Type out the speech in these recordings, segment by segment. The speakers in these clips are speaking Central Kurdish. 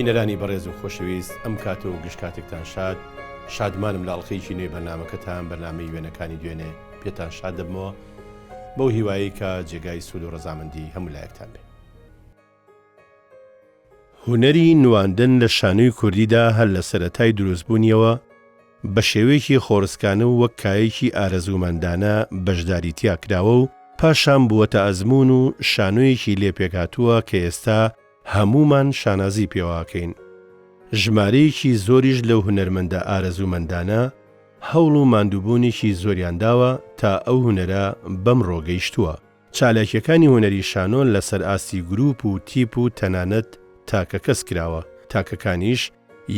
بینەرانی بەڕێز و خۆشەویست ئەم کاتە و گشتکاتێکتان شاد شادمانم لە ئەڵقەیەکی نوێی بەرنامەکەتان بەرنامەی وێنەکانی دوێنێ پێتان شاد دەبمەوە بەو هیوایی کە جێگای سوود و ڕەزامەندی هەموو لایەکتان بێ. هونەری نواندن لە شانۆی کوردیدا هەر لە سەرەتای دروستبوونیەوە بە شێوەیەکی خۆڕسکانە و وەک کایەکی ئارەزومەندانە بەشداری تیا کراوە و پاشان بووەتە ئەزمون و شانۆیەکی لێپێکهاتووە کە ئێستا هەمومان شانازی پێواکەین. ژمارەیەکی زۆریش لەو هونەرمەندە ئارەزومەندانە هەوڵ و ماندووبوونێکی زۆریان داوە تا ئەو هونەرە بەم ڕۆگەیشتووە. چالاکیەکانی هونەری شانۆ لەسەر ئاستی گروپ و تیپ و تەنانەت تاکە کەس کراوە. تاکەکانیش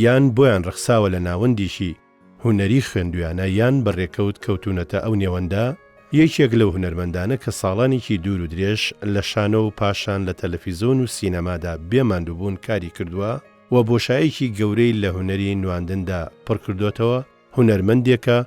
یان بۆیان ڕخساوە لە ناوەندیشی هونەری خوێندویانە یان بەڕێکەوت کەوتونەتە ئەو نێوەندە یەکێک لەو هونەرمەندانە کە ساڵانێکی دوور و درێژ لە شانۆ و پاشان لە تەلەڤیزۆن و سینەمادا بێماندووبوون کاری کردووە و بۆشایەکی گەورەی لە هونەری نواندندا پڕکردوتەوە هونەرمەندێکە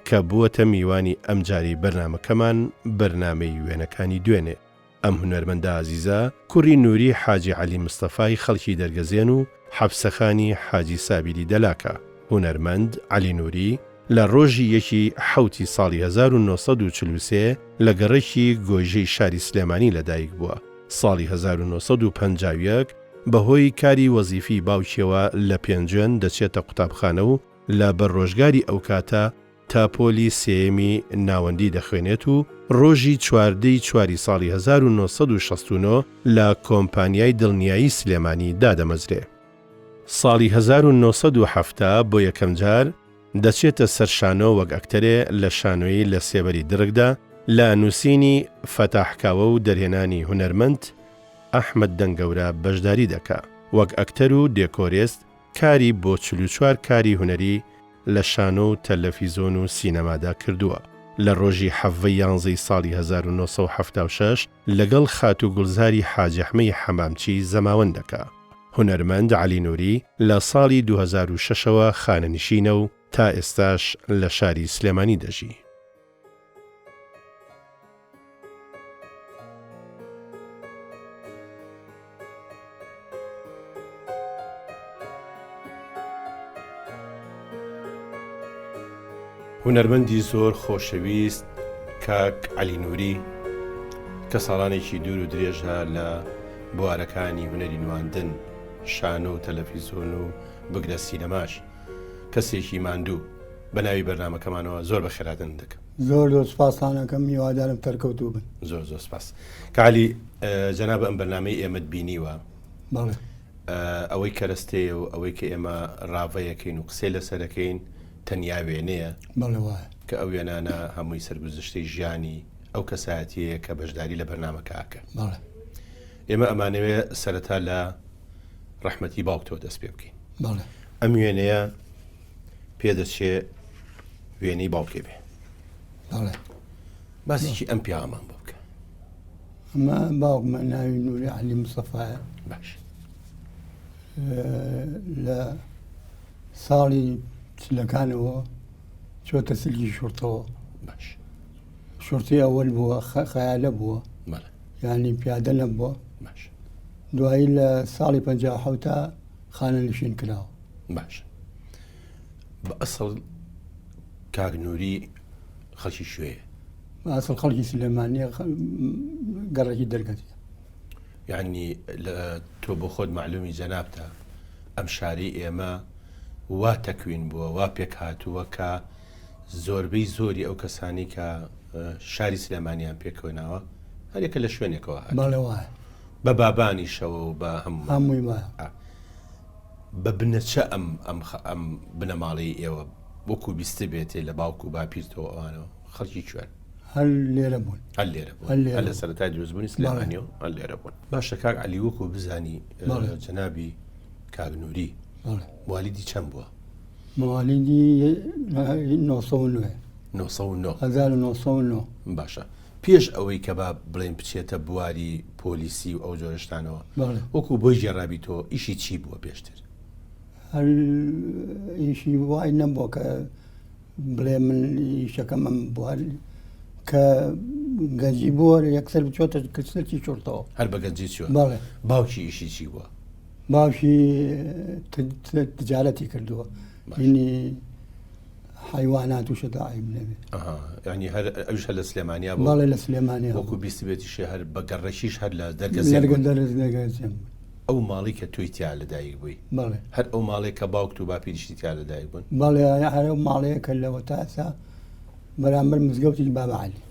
کە بووەتە میوانی ئەمجاری بەرنامەکەمان بەرنامەی وێنەکانی دوێنێ. ئەم هونەرمەندە عەزیزە کوڕی نووری حاجی عەلی مستەفای خەڵکی دەرگەزێن و حەبسەخانی حاجی سابیری دەلاکە. هونەرمەند عەلی نووری لە ڕۆژی یەکی حەوتی ساڵی 1943 لە گەڕێکی گۆیژەی شاری سلێمانی لەدایک بووە. ساڵی 1951 بەهۆی کاری وەزیفی باوکیەوە لە پێنجێن دەچێتە قوتابخانە و لە بەرڕۆژگاری ئەو کاتە تاپۆلی سێمی ناوەندی دەخوێنێت و ڕۆژی چواردەی چواری ساڵی 1969 لە کۆمپانیای دڵنیایی سلێمانی دادەمەزرێ. ساڵی 1970 بۆ یەکەم جار دەچێتە سەر شانۆ وەک ئەکتەرێ لە شانۆیی لە سێبەری درگدا لە نووسینی فەتاحکاوە و دەرهێنانی هونەرمەند ئەحمەد دەنگەورە بەشداری دەکا. وەک ئەکتەر و دێکۆریست کاری بۆ 44 کاری هونەری لە شانۆ و تەلەڤیزۆن و سینەمادا کردووە. لە ڕۆژی 11 ساڵی 1976 لەگەڵ خات و گوڵزاری حاجی ئەحمەی حەمامچی زەماوەند دەکا. هونەرمەند عەلی نووری لە ساڵی 2006ەوە خانەنشینە و تا ئێستاش لە شاری سلێمانی دەژی. هونەرمەندی زۆر خۆشەویست کاک عەلی نووری کە ساڵانێکی دوور و درێژە لە بوارەکانی هونەری نواندن شانۆ و تەلەڤیزۆن و بگرە سینەماش کەسێکی ماندوو بە ناوی بەرنامەکەمانەوە زۆر بە خێراتن دەکەم. زۆر سوپاسانەکەم میوادارم تەرکەوتوو بن. زۆر سپاس. کالی جەنابە ئەم بەرنامەی ئێمەت بینیوە ئەوەی کەرەستەیە و ئەوەی کە ئێمە ڕاوەیەکەین و قسەی لەسەرەکەین تەنیا وێنەیە کە ئەو وێنانە هەمووی سەرگوزشتەی ژیانی ئەو کەسایەتیەیە کە بەشداری لە بەرنامەکەکە. ئێمە ئەمانەوێ سەرەتا لە ڕەحمەتی باوکتەوە دەست پێ بکەین. ئەم وێنەیە پێدەچێ وێنەی باوکێ بێ. باسێکی ئەم پیامان بۆ بکە. ئەمە باوکمە ناوی نووری عەلی مستەفایە. باش. لە ساڵی چلەکانەوە چۆتە سلکی شورتەوە. باش. شورتی ئەوەل بووە خەیالە بووە. یعنی پیادە نەبووە. باش. دوایی لە ساڵی 57 خانەنشین کراوە. باش. بە ئەسڵ کاک نووری خەڵکی شوێیە؟ بە ئەسڵ خەڵکی سلێمانیە گەڕێکی دەرگەتیە. یعنی تۆ بۆ خۆت معلومی جەنابتە ئەم شاری ئێمە وا تەکوین بووە وا پێک هاتووە کە زۆربەی زۆری ئەو کەسانی کە شاری سلێمانیان پێکەوەناوە هەرێکە لە شوێنێکەوە وایە بە بابانی شەوە و بە هەمووی وایە بە بنەچە ئەم بنەماڵی ئێوە وەکو بیستە بێتێ لە باوکو و باپیرتەوە ئەوانەوە خەڵکی کوێن؟ هەر لێرە بوون. هەر لە سەرەتای دروستبوونی سلێمانیەوە هەر لێرە بوون. باشە کاک عەلی وەکو بزانی جەنابی کاک نووری موالیدی چەند بووە؟ موالیدی 1909. باشە. پێش ئەوەی کە با بڵێن بچێتە بواری پۆلیسی و ئەو جۆرەشتانەوە وەکو بۆی ژێڕابی تۆ ئیشی چی بووە پێشتر؟ هەر ئیشی وای نەبووە کە بڵێ من ئیشەکەم ئەم بوار کە گەنجی بووە یەکسەر بچۆتە کەسێکی شورتەوە. هەر بە گەنجی چووە؟ باوکی ئیشی چی بووە؟ باوشی تجارەتی کردووە اینی حیوانات و شەداعیم نەبێ یعنی هەر ئەوش هەر لە سلێمانیا بوو باڵێ لە سلێمانیا وەکو بیستی بێتیشی هەر بە گەڕەشیش هەر لە دەرگەزێن ئەو ماڵی کە توی تیا لەدایک بووی باڵێ هەر ئەو ماڵێک کە باوکت و باپیریشتی تیا لەدایک بوون باڵێ هەر ماڵەیە کە لەوە تاسا بەرامبەر مزگەوتی بابە عەلی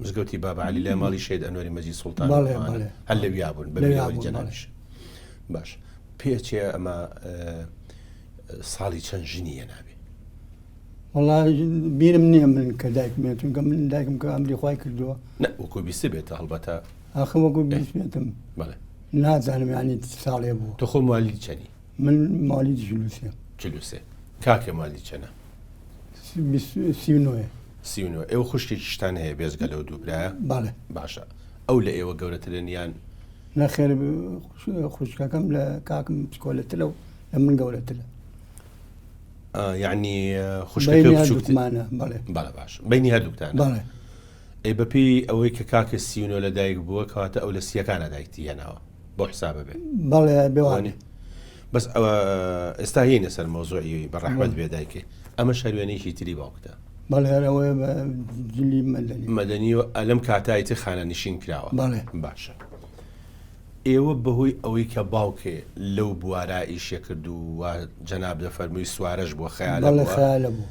مزگەوتی بابە عەلی لە ماڵی شێد ئەنوەری مەجید سوڵتان هەر لەویا بوون بەبێەوەی جەنابش باش پێچێ ئەمە ساڵی چەند ژنیە نابێ وەڵا بیرم نییە من کە دایکمێ چونکە من دایکم کە ئەمری خوای کردووە وەکو بیست بێتە هەڵبەتە ئاخە وەکو بیستێتم نازانم یانی ساڵێ بوو تۆ خۆ مالی چەنی من مالی جلوسێ جلوسێ کاکە مالی چەنە 39 39 ئێوە خوشتێکی شتان هەیە بێزگە لەو دووبرایە باڵێ باشە ئەو لە ئێوە گەورەترن یان نەخێر خوشکەکەم لە کاکم پسکۆلەترە و لە من گەورەترە یعنی خوشکەکە بچووکمانە باڵێ باش بینی هەردووکتانە باڵێ ئەی بەپی ئەوەی کە کاکە 39 لە دایک بووە کەواتە ئەو لە سیەکانە دایکتی هێناوە بۆ حسابە بێ باڵێ بێوانێ بەس ئەوە ئێستا هینە سەر مۆزۆعی بەڕەحمەت بێدایکێ ئەمە شەروێنێکی تری باوکتە باڵێ هەرەوەی بە جلی مەدەنی و ئەلم کاتایتی خانە نشین کراوە باڵێ باشە ئێوە بەهۆی ئەوەی کە باوکێ لەو بوارە ئیشە کرد و جەناب دەفەرمووی سوارەش بۆ خەیالە بوو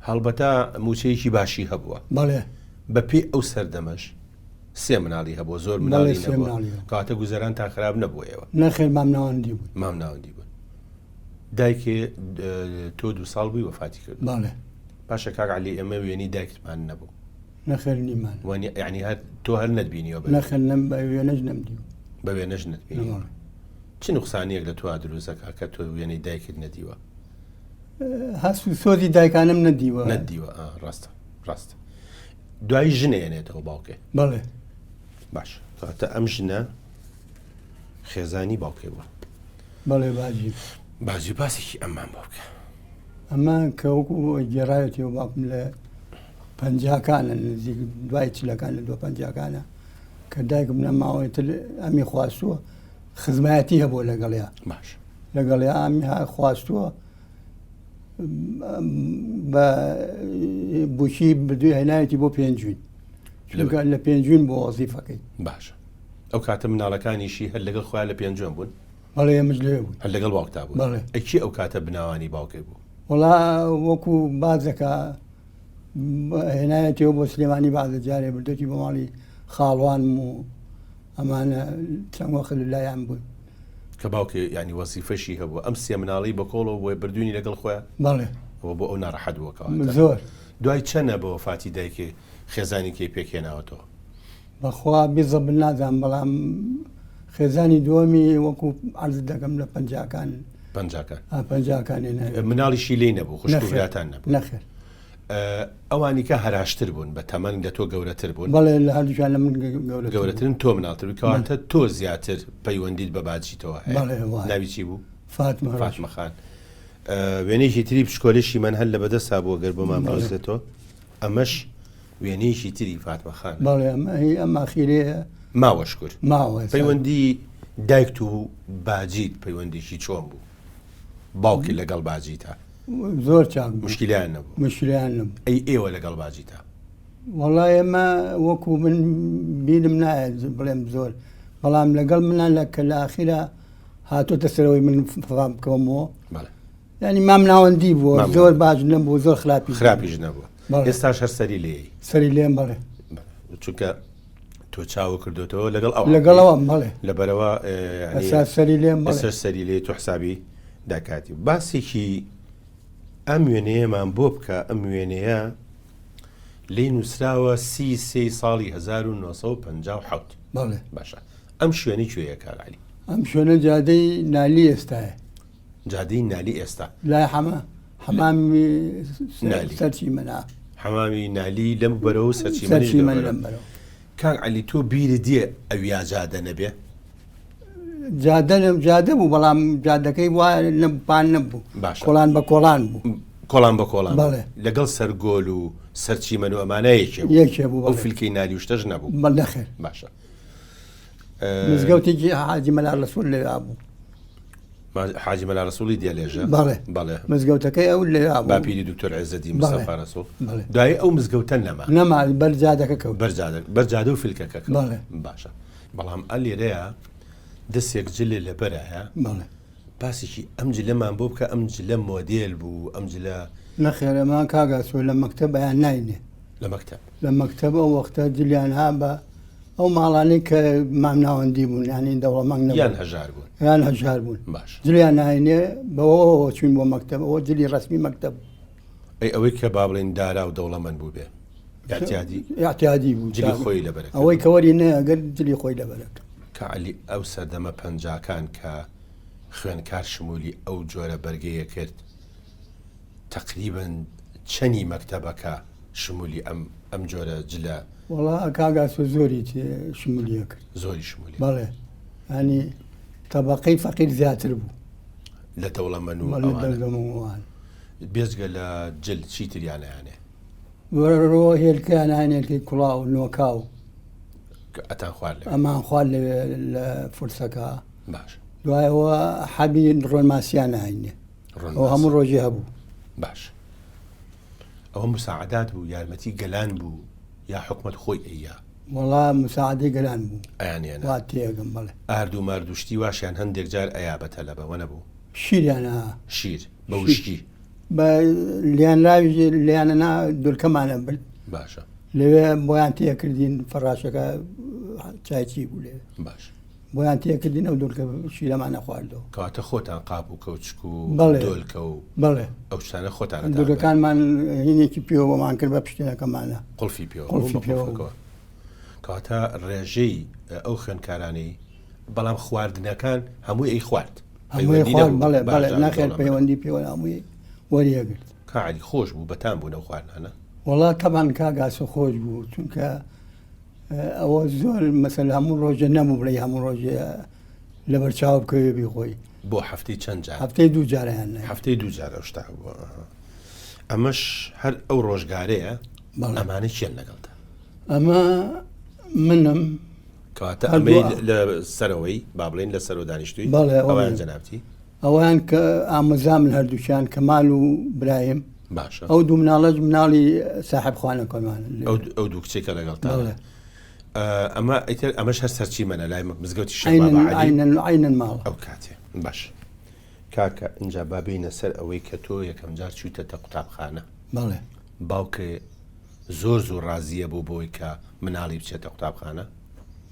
هەڵبەتە موچەیەکی باشی هەبووە باڵێ بەپێ ئەو سەردەمەش سێ مناڵی هەبوو زۆر مناڵی نەبووە کاتە گوزەران تا خراپ نەبووە ئێوە نەخێر مام ناوەندی بوو مام ناوەندی بوون دایکێ تۆ 2 ساڵ بووی وەفاتی کرد باڵێ پاشە کاک عەلی ئێمە وێنی دایکتمان نەبوو نەخێر نیمان یعنی هەر تۆ هەر نەتبینیەوە نەخێر بە وێنەش نەمدی بە وێنەش نەتبینی چ نوقسانیەک لە تۆ دروستەکە کە تۆ وێنەی دایکت نەدیوە هەست و سۆزی دایکانم نەدیوە ڕاستە دوای ژنێنێتەوە باوکێ بەڵێ باش کاتە ئەم ژنە خێزانی باوکێ بووە بەڵێ باجی باسێکی ئەممان باوکە ئەمە کە وەکو گێڕایەتەوە باوکم لە پەنجاکانە نزیک دوای چلەکان لە 250کانە کە دایکم نەماوەتر ئەمی خواستووە خزمایەتی هەبووە لەگەڵیا باش لەگەڵیا ئەمی خواستووە بە بوشی بدوی هێنایەتی بۆ پێنجوین لە پێنجوین بۆ وەزیفەکەی باش ئەو کاتە مناڵەکانیشی هەر لەگەڵ خۆیان لە پێنجوێن بوون بەڵێ ئێمەش لێ بوون هەر لەگەڵ باوکتا بوون ئەکی ئەو کاتە بناوانی باوکێ بوو وەڵا وەکو بازەکە هێنایەتەوە بۆ سلێمانی بازە جارێ بردەتی بۆ ماڵی خاڵوانم و ئەمانە چەند وەخت لایەن بوون کە باوکێ ینی وەزیفەشی هەبووە ئەم سێ مناڵی بە کۆڵەوە بۆی بردوونی لەگەڵ خۆیان بەڵێ بۆ ئەو ناڕەحەت بووەکەوە زۆر دوای چەنە بە وەفاتی دایکێ خێزانی کەی پێکهێناوەتەوە بەخوا بیزە بن نازان بەڵام خێزانی دووەمی وەکو عەرز دەکەم لە پەنجاکان مناڵیشی لێ نەبوو خوشکوراتان نەبوو نەخێر ئەوانی کە هەراشتر بوون بە تەمەنگ لە تۆ گەورەتر بوون بەڵێ لە هەردووشان لە من گەورەترن تۆ مناڵتر کەواتە تۆ زیاتر پەیوەندیت بە باجیتەوە هەیە ناوی چی بوو فاتمە خان وێنەیەکی تری پشکۆلێشی من هەر لە بەدەستا بووە گەر بۆ مام دۆزێتەوە ئەمەش وێنەیەکی تری فاتمە خان بەڵێ ئەمە ئەخیرەیە ماوەشکر ماوە پەیوەندی دایکت و باجیت پەیوەندێکی چۆن بوو باوکی لەگەڵ باجیتە زۆر چاک مشکلیان نەبوو ئەی ئێوە لەگەڵ باجیتە وەڵای ئێمە وەکو من بیرم نایە بڵێم زۆر بەڵام لەگەڵ منە لە کە لە ئاخیرە هاتۆتە سەرەوەی من فام بکەمەوە ینی مام ناوەندی بووە زۆر باش نەبوو زۆر خراپیش نەبووە ئێستاش هەر سەری لێی سەری لێم بەڵێ چونکە تۆ چاوە کردوتەوە لەگەڵەوە بەڵێ لەبەرەوە سەری لێم سەری لێ تۆ حسابی داکاتی باسێکی ئەم وێنەیەمان بۆ بکە ئەم وێنەیە لی نووسراوە 33 ساڵی 1950 بەڵێ باشە ئەم شوێنی کوێیە کارعەلی ئەم شوێنە جادەی نالی ئێستاە جادەی نالی ئێستا لای حەمامی سەرچی منە حەمامی نالی لەم بەرەوە سەرچی من لەم بەرەوە کارعەلی تۆ بیرت دیێ ئەویا جادە نەبێ جادە بوو بەڵام جادەکەی وایە پان نەبوو کۆڵان بە کۆڵان بوو کۆڵان بە کۆڵان لەگەڵ سەرگۆل و سەرچی من و ئەمانەیەکێ بوو ئەو فیلکەی نالی وشتەش نەبوو نەخێر باشە مزگەوتێکی حاجی مەلا ڕەسوول لەوێ بوو حاجی مەلا ڕسووڵی دێ لێژە بەڵێ مزگەوتەکەی ئەو لێ باپیری دکتۆر عێزەدی مستەفا ڕسوڵ دوای ئەو مزگەوتە نەما بەرجادەکە کەوت بەرجادە و فیلکەکە باشە بەڵام ئە لێرەیە دەستێک جلێ لەبەرایە باسێکی ئەم جلەمان بۆ بکە ئەم جلە مۆدێل بوو ئەم جلە نەخێرەمان کاگاسۆ لە مەکتەب بەیان ناینێ لە مەکتەب ئەو وەختە جلیان ها بە ئەو ماڵانەی کە مام ناوەندی بوون یانی دەوڵەمەنگ یان هەژار بوون هەژار بوون جلیان ناینێ بەوە چوین بۆ مەکتەب ئەوە جلی ڕسمی مەکتەب ئەوەی کە با بڵێن دارا و دەوڵەمەند بوو بێ احتیادی بوو جلی خۆی لەبەرەکە ئەوەی کەوەری نە ئەگەر جلی خۆی لەبەرەکە کەعلی ئەو سەردەمە پەنجاکان کە خوێنکار شمولی ئەو جۆرە بەرگەیە کرد تقریبا چەنی مەکتەبەکە شمولی ئەم جۆرە جلە وڵا کاگاسۆ زۆری شمولیە کرد زۆری شمولی بەڵێ ینی تەبەقەی فەقیر زیاتر بوو لە دەوڵەمەند و بێجگە لە جل چی تریانەیانێ ڕۆ هێلکیان هەنێلکەی کوڵاو نۆکاو ئەتان خوارد ئەمان خوارد لە فورسەکە باش دوایەوە حەبی ڕۆنماسییانە هەینێ ئەو هەموو ڕۆژی هەبوو باش ئەوە مساعدات بوو یارمەتی گەلان بوو یا حکومت خۆی ئەیە وەڵا مساعدەی گەلان بوو ئەیانێنە وا تێگەم بڵێ ئارد و ماردوشتی واشیان هەندێک جار ئەیابەتە لەبەوە نەبوو شیریانە شیر بە وشکی بە لیانراوی لیانەنا دولکەمانە برد باشە لەوێ بۆیان تێکردین فەڕاشەکە چایچی بوو لێ باش بۆیان تێکردین ئەو دولکە شیرەمانە خواردەوە کەواتە خۆتان قاپ و کەوچک و دۆلکە و بەڵێ ئەو شتانە خۆتان دولەکانمان هینێکی پێوەمان کرد بە پشتێنەکەمانە قڵفی پێوە کەواتە ڕێژەی ئەو خوێنکارانەی بەڵام خواردنەکان هەمووی ئەی خوارد بەڵێ ناخێت پەیوەندی پێوە هەمووی وەریەگرت کاعلی خۆش بوو بەتان بوو نەو خواردنانە وڵا تەمان کاگاسە خۆش بوو چونکە ئەوە زۆر مەسەل هەموو ڕۆژە نەبوو بڵێ هەموو ڕۆژێ لە بەرچاو بکەوێبی خۆی بۆ هەفتەی چەند جار هەفتەی دوو جارەیان هەفتەی دوو جارە شتا بووە ئەمەش هەر ئەو ڕۆژگارەیە ئەمانە چێن لەگەڵدا ئەمە منم کەواتە ئەمەی لە سەرەوەی با بڵێن لە سەر و دانیشتووی ئەویان جەنابەتی ئەویان کە ئامۆزا من هەردووچیان کەمال و برایم باشە ئەو دوو مناڵەش مناڵی ساحب خوانە کۆمان ئەو دوو کچێکە لەگەڵتا ئەمە ئیتر ئەمەش هەر سەرچی منە لای مزگەوتی عینەن ماڵ ئەو کاتێ باش کاکە ئینجا بابینە سەر ئەوەی کە تۆ یەکەم جار چوویتە قوتابخانە بەڵێ باوکە زۆر ڕازیە بوو بۆی کە مناڵی بچێتە قوتابخانە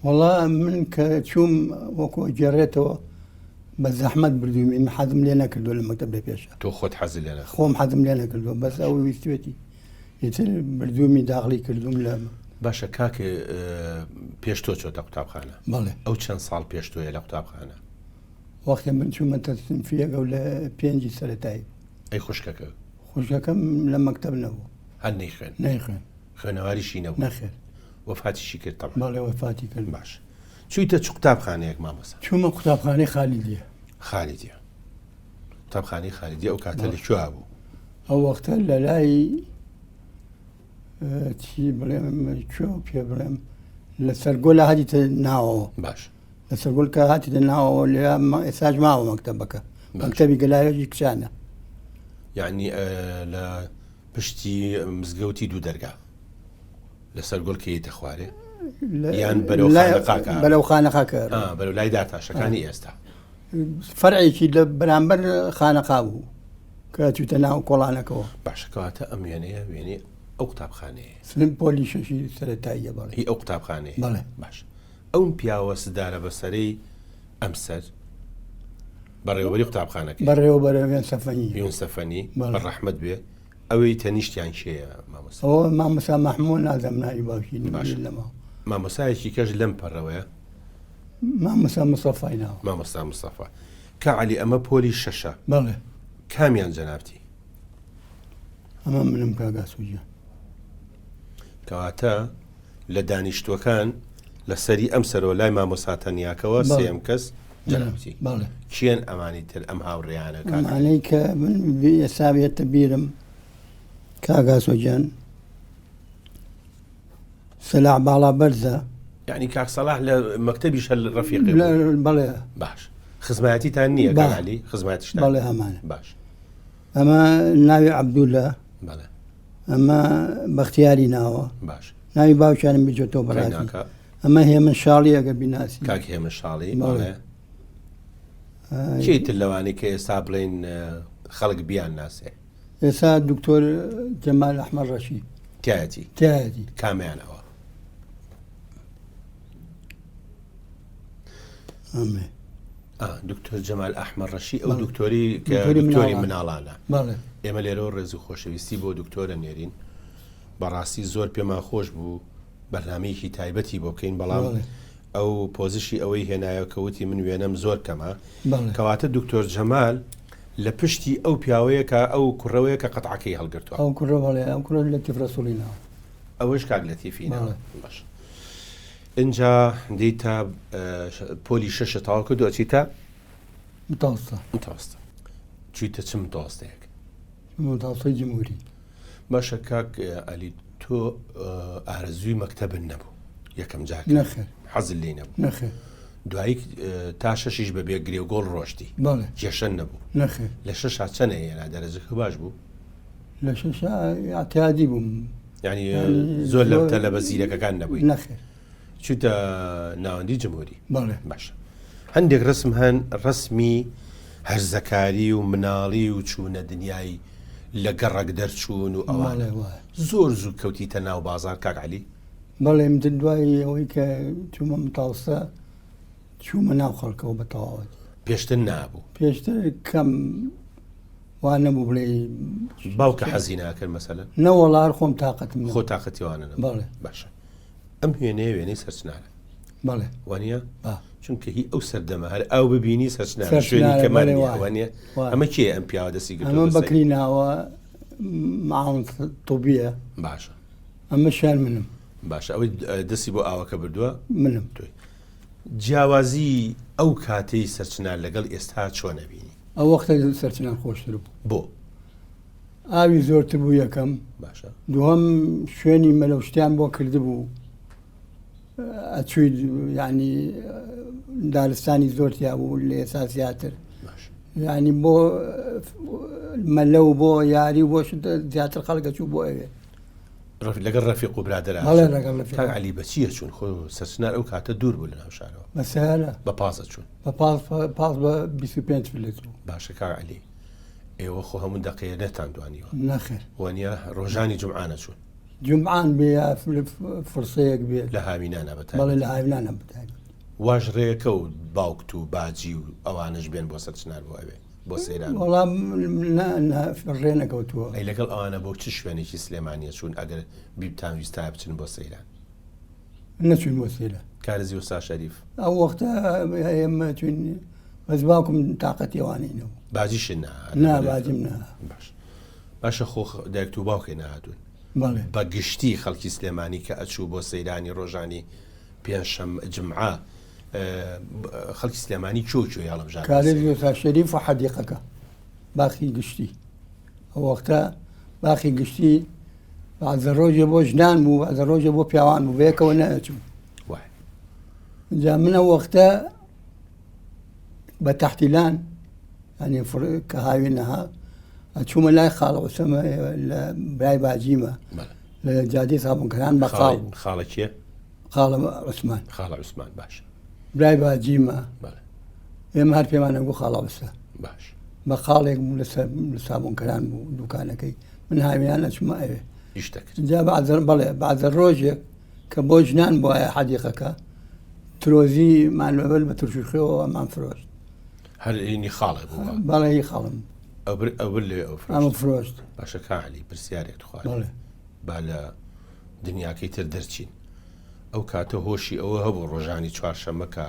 وەڵا من کە چووم وەکو گێڕێتەوە بە زەحمەت بردووی من حەزم لێ نەکردو لە مەکتەب لێ پێشە تۆ خۆت حەز لێنە خۆم حەزم لێ نەکردو بەس ئەوەی ویستوێتی ئیتر بردوومی داغڵی کردوم لە باشە کاکە پێش تۆ چۆتە قوتابخانە بەڵێ ئەو چەند ساڵ پێش تۆیە لە قوتابخانە وەختێ من چوومەتە سنفیەکە و لە پێنجی سەرەتایی ئەی خوشکەکە خوشکەکەم لە مەکتەب نەبوو هەر نەیخوێن نەیخوێن خوێنەواریشی نەبوو نەخێر وەفاتیشی کرد تەڵ بەڵێ وەفاتی کرد باش چوویتە چ قوتابخانەیەک مامۆستا چوومە قوتابخانەی خالیدیە قوتابخانەی خالیدیە ئەو کاتە لەکوێ بوو ئەو وەختە لە لای چی بڵێم کوێ پێ بڵێم لە سەرگۆ لە هاتیتە ناوەوە باش لە سەرگۆل کە هاتیتە ناوەوە لێ ئێساش ماوە مەکتەبەکە مەکتەبی گەلایەکی کچانە یعنی لە پشتی مزگەوتی دوو دەرگا لە سەرگۆل کەیتە خوارێ یان بەرەو خانەقاکە بەرەو لای داتاشەکانی ئێستا فەرعێکی لە بەرامبەر خانەقا بوو کە چوتە ناو کۆڵانەکەەوە باشەکەواتە ئەم وێنەیە وێنێ ئەو قوتابخانەیە سلم پۆلی شەشی سەرەتاییە بەڵێ هی ئەو قوتابخانەیە بەڵێ باش ئەو پیاوە سدارە بەسەرەی ئەم سەر بەڕێوەبەری قوتابخانەکە بەڕێوەبەرە یون سەفەنی بەڕەحمەت بێ ئەوەی تەنیشتیان شەیە مامۆستا ئەوە مامۆستا مەحموود نازەم ناوی باوکی لەمە مامۆسایەکی کەش لەم پەڕەوەیە مامۆستا مستەفای ناوە مامۆستا مستەفا کەعەلی ئەمە پۆلی شەشە بەڵێ کامیان جەنابەتی ئەمە منم کاگاسووجە کەواتە لە دانیشتوەکان لە سەری ئەم سەرەوە لای مامۆستا تەنیاکەوە سێم کەس جەنابەتی بەڵێ چیان ئەمانی تر ئەم هاوڕێیانە ئەمانەی کە من ئێستا بێتە بیرم کاگاسۆجان سەلاح باڵا بەرزە یعنی کاک سەلاح لە مەکتەبیش هەر ڕەفیقی بەڵێ باش خزماتیتان نییە کالی خزماتیشتان بەڵێ هەمانە باش ئەمە ناوی عەبدوولە بەڵێ ئەمە بەختیاری ناوە باش ناوی باوکیانم بجێتەوە بەڕاستی ئەمە هێمن شاڵی ئەگەر بیناسی کاک هێمن شاڵی بەڵێ کێیتر لەوانەی کە ئێستا بڵێن خەڵک بیان ناسێ ئێستا دکتۆر جەمال ئەحمەد ڕەشی تایەتی تایەتی کامیانەوە ئەمێ دکتۆر جەمال ئەحمەد ڕەشی ئەو دکتۆری کە دکتۆری مناڵانە بەڵێ ئێمە لێرەوە ڕێز و خۆشەویستی بۆ دکتۆرە نێرین بەڕاستی زۆر پێمان خۆش بوو بەرنامەیەکی تایبەتی بۆ بکەین بەڵام ئەو پۆزیشی ئەوەی هێنایە کەوتی من وێنەم زۆر کەمە کەواتە دکتۆر جەمال لە پشتی ئەو پیاوەیە کە ئەو کوڕەوەیە کە قەتعەکەی هەڵگرتووە ئەو کوڕە بەڵێ ئەو کوڕە لە تیفرەسوڵینەوە ئەوەش کاک لە تیفینەوە باش اینجا دیتە پۆلی شەشە تاوا کردووە چیتە متەوەستە چیتە چ متەوەستەیەک متەوەستەی جمهوری باشە کاک ئەلی تۆ ئارەزووی مەکتەبن نەبوو یەکەم جار نەخێر حەزت لێ نەبوو نەخێر دوایی تا شەشیش بەبێ گرێگۆڵ ڕۆشتی بەڵێ کێشەن نەبوو نەخێر لە شەشا چەنە هێنا دەرەجەکە باش بوو لە شەشا ئاعتیادی بووم یعنی زۆر لە تە لە بەزیرەکەکان نەبووی نەخێر چوتە ناوەندی جمهوری بەڵێ باشە هەندێک ڕسم هەن ڕسمی هەرزەکاری و مناڵی و چوونە دنیای لە گەڕک دەرچوون و ئەوان زۆر زوو کەوتیتە ناو بازار کاک عەلی بەڵێ من دوای ئەوەی کە چوومە متەوەستە چوومە ناو خەڵکەوە بە تەواوەتی پێشتر نابوو پێشتر کەم وا نەبوو بڵێ باوکە حەزی ناکرد مەسەلەن نەوەڵار خۆم تااقەتم خۆ تااقەتیوانە بەڵێ باشە ئەم وێنەیە وێنەی سەرچنانە بەڵێ وانە چونکە هی ئەو سەردەمە هەر ئەو ببینی سەرچنانە شوێنی کەمانە وانە ئەمە کێ ئەم پیاوە دەستی گرتووە ئەمە بەکری ناوە معاون طوبیە باشە ئەمە شار منم باشە ئەوەی دەستی بۆ ئاوەکە بردووە منم توی جیاوازی ئەو کاتەی سەرچنان لەگەڵ ئێستا چۆن نەبینی ئەو وەختە سەرچنان خۆشتر بوو بۆ ئاوی زۆرتر بوو یەکەم باشە دووەم شوێنی مەلەوشتیان بۆ کردبوو ئەچووی یعنی دارستانی زۆرتیا بوو لە ئێستا زیاتر یعنی بۆ مەلە و بۆ یاری بۆ زیاتر خەڵکە چوو بۆ ئەوێ لەگەڵ ڕەفیق و برادرە لەگەڵ عەلی بەچیە چوون خۆ سەرچنار ئەو کاتە دوور بوو لە ناو شارەوە بەسەرە بە پازە چوون بە پاس بە 25 فلت بوو باشە کاک عەلی ئێوە خۆ هەموو دەقەیە نەتان دوانیوە نەخێر وانە ڕۆژانی جومعانە چوون جمعان بێ فرسەیەک بێت لە هاوینانە بەڵێ لە هاوینانە بتانی واژ ڕێەکە و باوکت و باجی و ئەوانش بێن بۆ سەرچنار بۆ ئەوێ بۆ سەیران وەڵام ڕێ نەکەوتووە ئەی لەگەڵ ئەوانە بۆ چ شوێنێکی سلێمانیە چوون ئەگەر بیبتان ویستا بچن بۆ سەیران نەچوین بۆ سەیران کارزی و سا شەریف ئەو وەختە ئێمە چوین بەس باوکم تااقەتیوانینەوە باجیشن باجیم باش باشە خۆ دایکت و باوکێ نهاتون بە گشتی خەڵکی سلێمانی کە ئەچوو بۆ سەیرانی ڕۆژانی پێنجشەم جمعە خەڵکی سلێمانی چۆ یاڵە بژار کارێزی تا شەریف و حەدیقەکە باخی گشتی ئەو وەختە باخی گشتی بەعزە ڕۆژێ بۆ ژنان بوو بەعزە ڕۆژێ بۆ پیاوان بوو بەیەکەوە نەچوو جا منە وەختە بە تەحتیلان ینی کە هاوی نەها ئەچوومە لای خاڵە وسەمە لە برای باجیمە لە جادی سابوونکەران بە خاڵە کێ خاڵە عوسمان خاڵە عوسمان باش برای باجیمە ئێمە هەر پێمانە بوو خاڵە وسە باش بە خاڵێک بوو لە سابوونکەران بوو دوکانەکەی من هاویان ئەچمە ئەوێ جا بەڵێ بەعزە ڕۆژێک کە بۆ ژنان بۆ ئایە حەدیقەکە ترۆزی مانوەبەر بە تورشخەوە ئەمان فرۆشت هەرینی خاڵێ بوو بەڵێ خاڵم ئەو لێ ئەمە فرۆشت باشە کاعلی پرسیارێک توخوارێ با لە دنیاکەی تر دەرچین ئەو کاتە هۆشی ئەوە هەبوو ڕۆژانی چوارشەمەکە